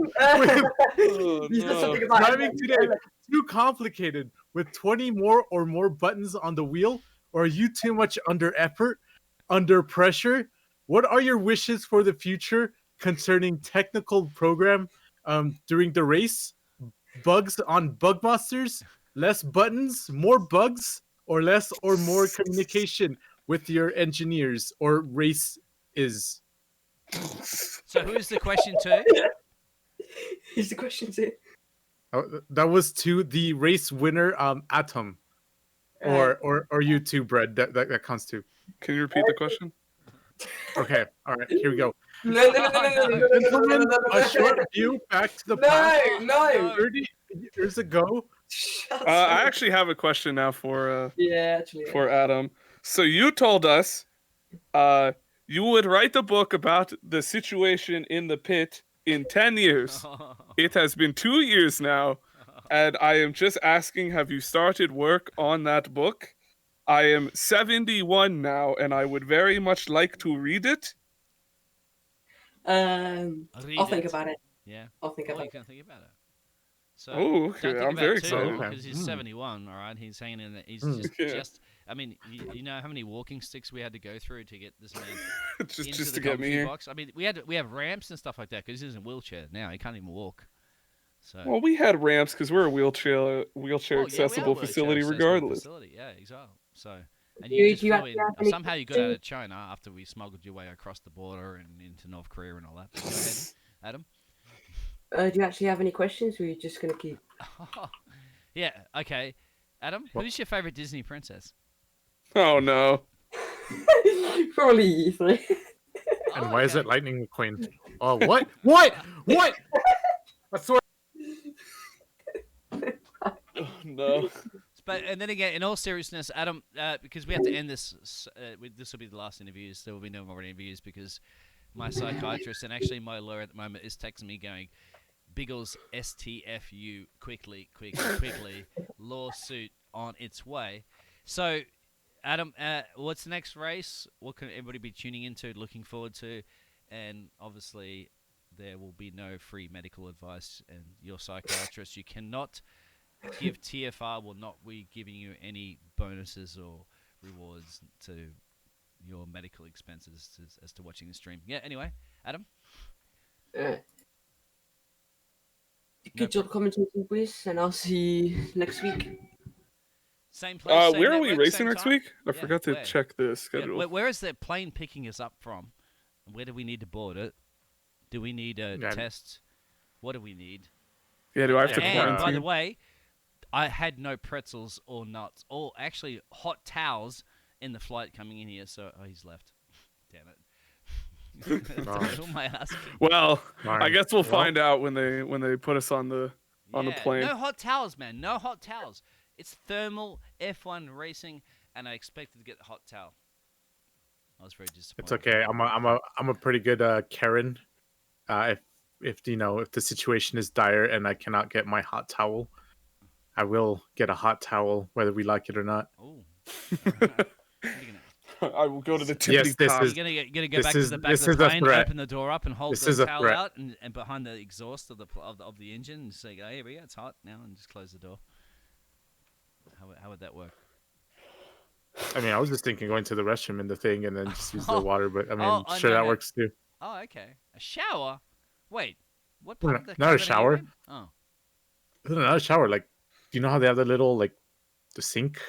Driving today, too complicated. With 20 more or more buttons on the wheel, or are you too much under effort, under pressure? What are your wishes for the future concerning technical program during the race? Bugs on Bugmasters? Less buttons? More bugs? Or less or more communication with your engineers or race is?
So who's the question to?
Who's the question to?
That was to the race winner, Atom. Or you too, Brad. That counts too.
Can you repeat the question?
Okay, all right, here we go.
No.
Gentlemen, a short view back to the past.
No.
30 years ago.
I actually have a question now for Adam. So you told us you would write a book about the situation in the pit in 10 years. It has been 2 years now, and I am just asking, have you started work on that book? I am 71 now, and I would very much like to read it.
I'll think about it.
Yeah.
I'll think about it.
Can think about it. So
Oh,
don't
okay.
think
I'm
about
very
it too,
excited.
Okay.
because he's 71. All right, he's hanging in there. He's
Yeah.
just. I mean, you know how many walking sticks we had to go through to get this man into
just
the
to get me
commentary
here.
box. I mean, we have ramps and stuff like that because he's in a wheelchair now. He can't even walk. So.
Well, we had ramps because we're a wheelchair
Well, yeah, we are
accessible
a wheelchair
facility
accessible
regardless.
facility. Yeah, exactly. So, and
Do
you
you
just flew
actually
in.
have any
Somehow you got out
questions?
of China after we smuggled your way across the border and into North Korea and all that. But go ahead, Adam.
Do you actually have any questions, or are you just gonna keep?
Yeah. Okay. Adam, who's your favorite Disney princess?
Oh no.
Probably you three.
And
Oh,
why is
okay.
it Lightning McQueen? Oh, what? What? What? That's what.
Oh no.
But and then again, in all seriousness, Adam, because we have to end this. This will be the last interviews. There will be no more interviews because my psychiatrist and actually my lawyer at the moment is texting me going, "Biggles STFU quickly, lawsuit on its way." So, Adam, what's the next race? What can everybody be tuning into, looking forward to? And obviously, there will be no free medical advice, and your psychiatrist, you cannot give TFR will not be giving you any bonuses or rewards to your medical expenses as to watching the stream. Yeah, anyway, Adam?
Uh,
No
good job commentating, boys, and I'll see you next week.
Same place, same
Where are we
network,
racing
same
next
time?
week? I
Yeah,
forgot to
where?
check the
Yeah,
schedule.
where is the plane picking us up from? And where do we need to board it? Do we need a
Yeah.
test? What do we need?
Yeah, do I have to
Yeah,
And by
quarantine?
the way, I had no pretzels or nuts, or actually hot towels in the flight coming in here. So he's left. Damn it! That's all my asking.
Well,
Darn.
I guess we'll
Well-
find out when they put us on the
Yeah,
plane.
no hot towels, man. No hot towels. It's thermal F1 racing, and I expected to get a hot towel. I was very disappointed.
It's okay. I'm a pretty good Karen. If you know if the situation is dire and I cannot get my hot towel, I will get a hot towel whether we like it or not.
Oh. What are you
I will go to the
Yes,
tippity
this
top.
is-
gonna go
this
back
is-
to the back
this
of the
is a
plane,
threat.
open the door up, and hold
This
the
is a
towel
threat.
out, and behind the exhaust of the engine, and say, "Oh, here we go, it's hot now," and just close the door. How would that work?
I mean, I was just thinking going to the restroom in the thing and then just use the
Oh.
water, but I mean,
Oh,
sure
no,
that
no.
works too.
Oh, okay. A shower? Wait, what
Well,
part of the
not a
cabin are you
shower.
in? Oh,
Not a shower. Like, do you know how they have the little the sink?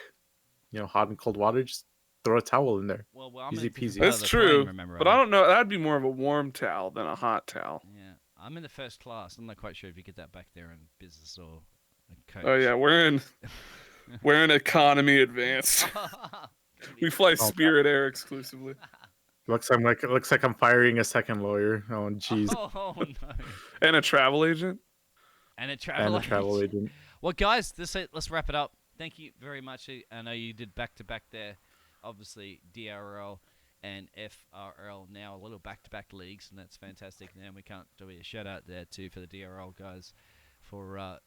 You know, hot and cold water. Just throw a towel in there.
well, I'm
Easy
in a different
peasy.
part of
That's
the
true,
plane, remember?
but I don't know. That'd be more of a warm towel than a hot towel.
Yeah, I'm in the first class. I'm not quite sure if you get that back there in business or a coach.
Oh yeah, we're in economy advanced. We fly Spirit Air exclusively.
Looks like I'm firing a second lawyer. Oh, jeez.
Oh no.
And a travel agent.
And a
And
travel
a travel agent.
Well, guys, let's wrap it up. Thank you very much. I know you did back to back there. Obviously, DRL and FRL now a little back to back leagues, and that's fantastic. And we can't do a shout out there too for the DRL guys for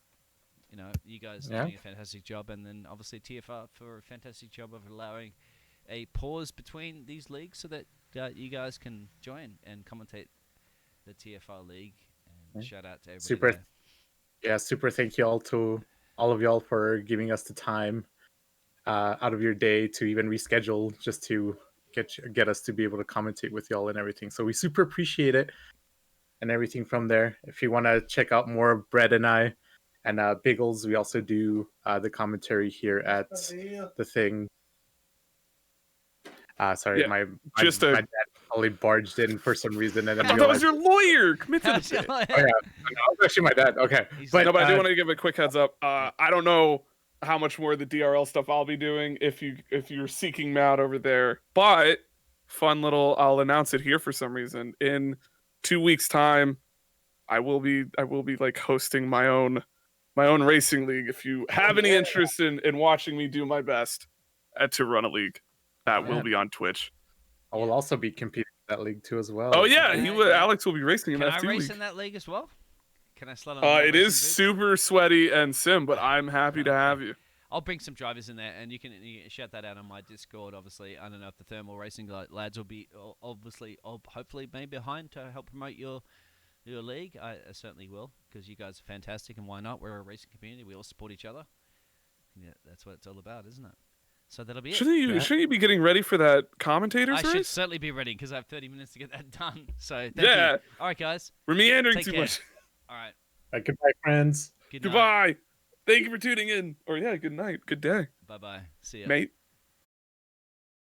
you guys
Yeah.
doing a fantastic job, and then obviously TFR for a fantastic job of allowing a pause between these leagues so that you guys can join and commentate the TFR league. And shout out to everybody.
Super.
there.
Yeah, super. Thank you all of y'all for giving us the time out of your day to even reschedule just to get us to be able to commentate with y'all and everything. So we super appreciate it and everything from there. If you want to check out more of Brett and I and Biggles, we also do the commentary here at the thing. Sorry,
Yeah,
my
just a-
my dad only barged in for some reason and then
I thought that was
realized.
your lawyer. Commit to the bit.
Oh, yeah, that was actually my dad. Okay,
He's
but
No, but I do
uh,
want to give a quick heads up. I don't know how much more of the DRL stuff I'll be doing if you're seeking me out over there. But fun little, I'll announce it here for some reason. In 2 weeks' time, I will be like hosting my own racing league. If you have any interest in watching me do my best to run a league, that will be on Twitch.
I will also be competing in that league too as well.
Oh yeah,
Yeah.
Alex will be racing in
Can
that
I
F2
race
league.
in that league as well? Can I slot on?
It is super sweaty and sim, but I'm happy to have you.
I'll bring some drivers in there, and you can shout that out on my Discord. Obviously, I don't know if the thermal racing lads will be obviously, hopefully, maybe behind to help promote your your league, I certainly will, because you guys are fantastic, and why not? We're a racing community. We all support each other. Yeah, that's what it's all about, isn't it? So that'll be it.
Shouldn't you be getting ready for that commentators
I should
race?
certainly be ready because I have 30 minutes to get that done. So thank
Yeah.
you. All right, guys.
We're meandering
Take
too
care.
much.
All right.
Goodbye, friends.
Good night.
Goodbye. Thank you for tuning in. Or yeah, good night. Good day,
Bye-bye. See ya.
mate.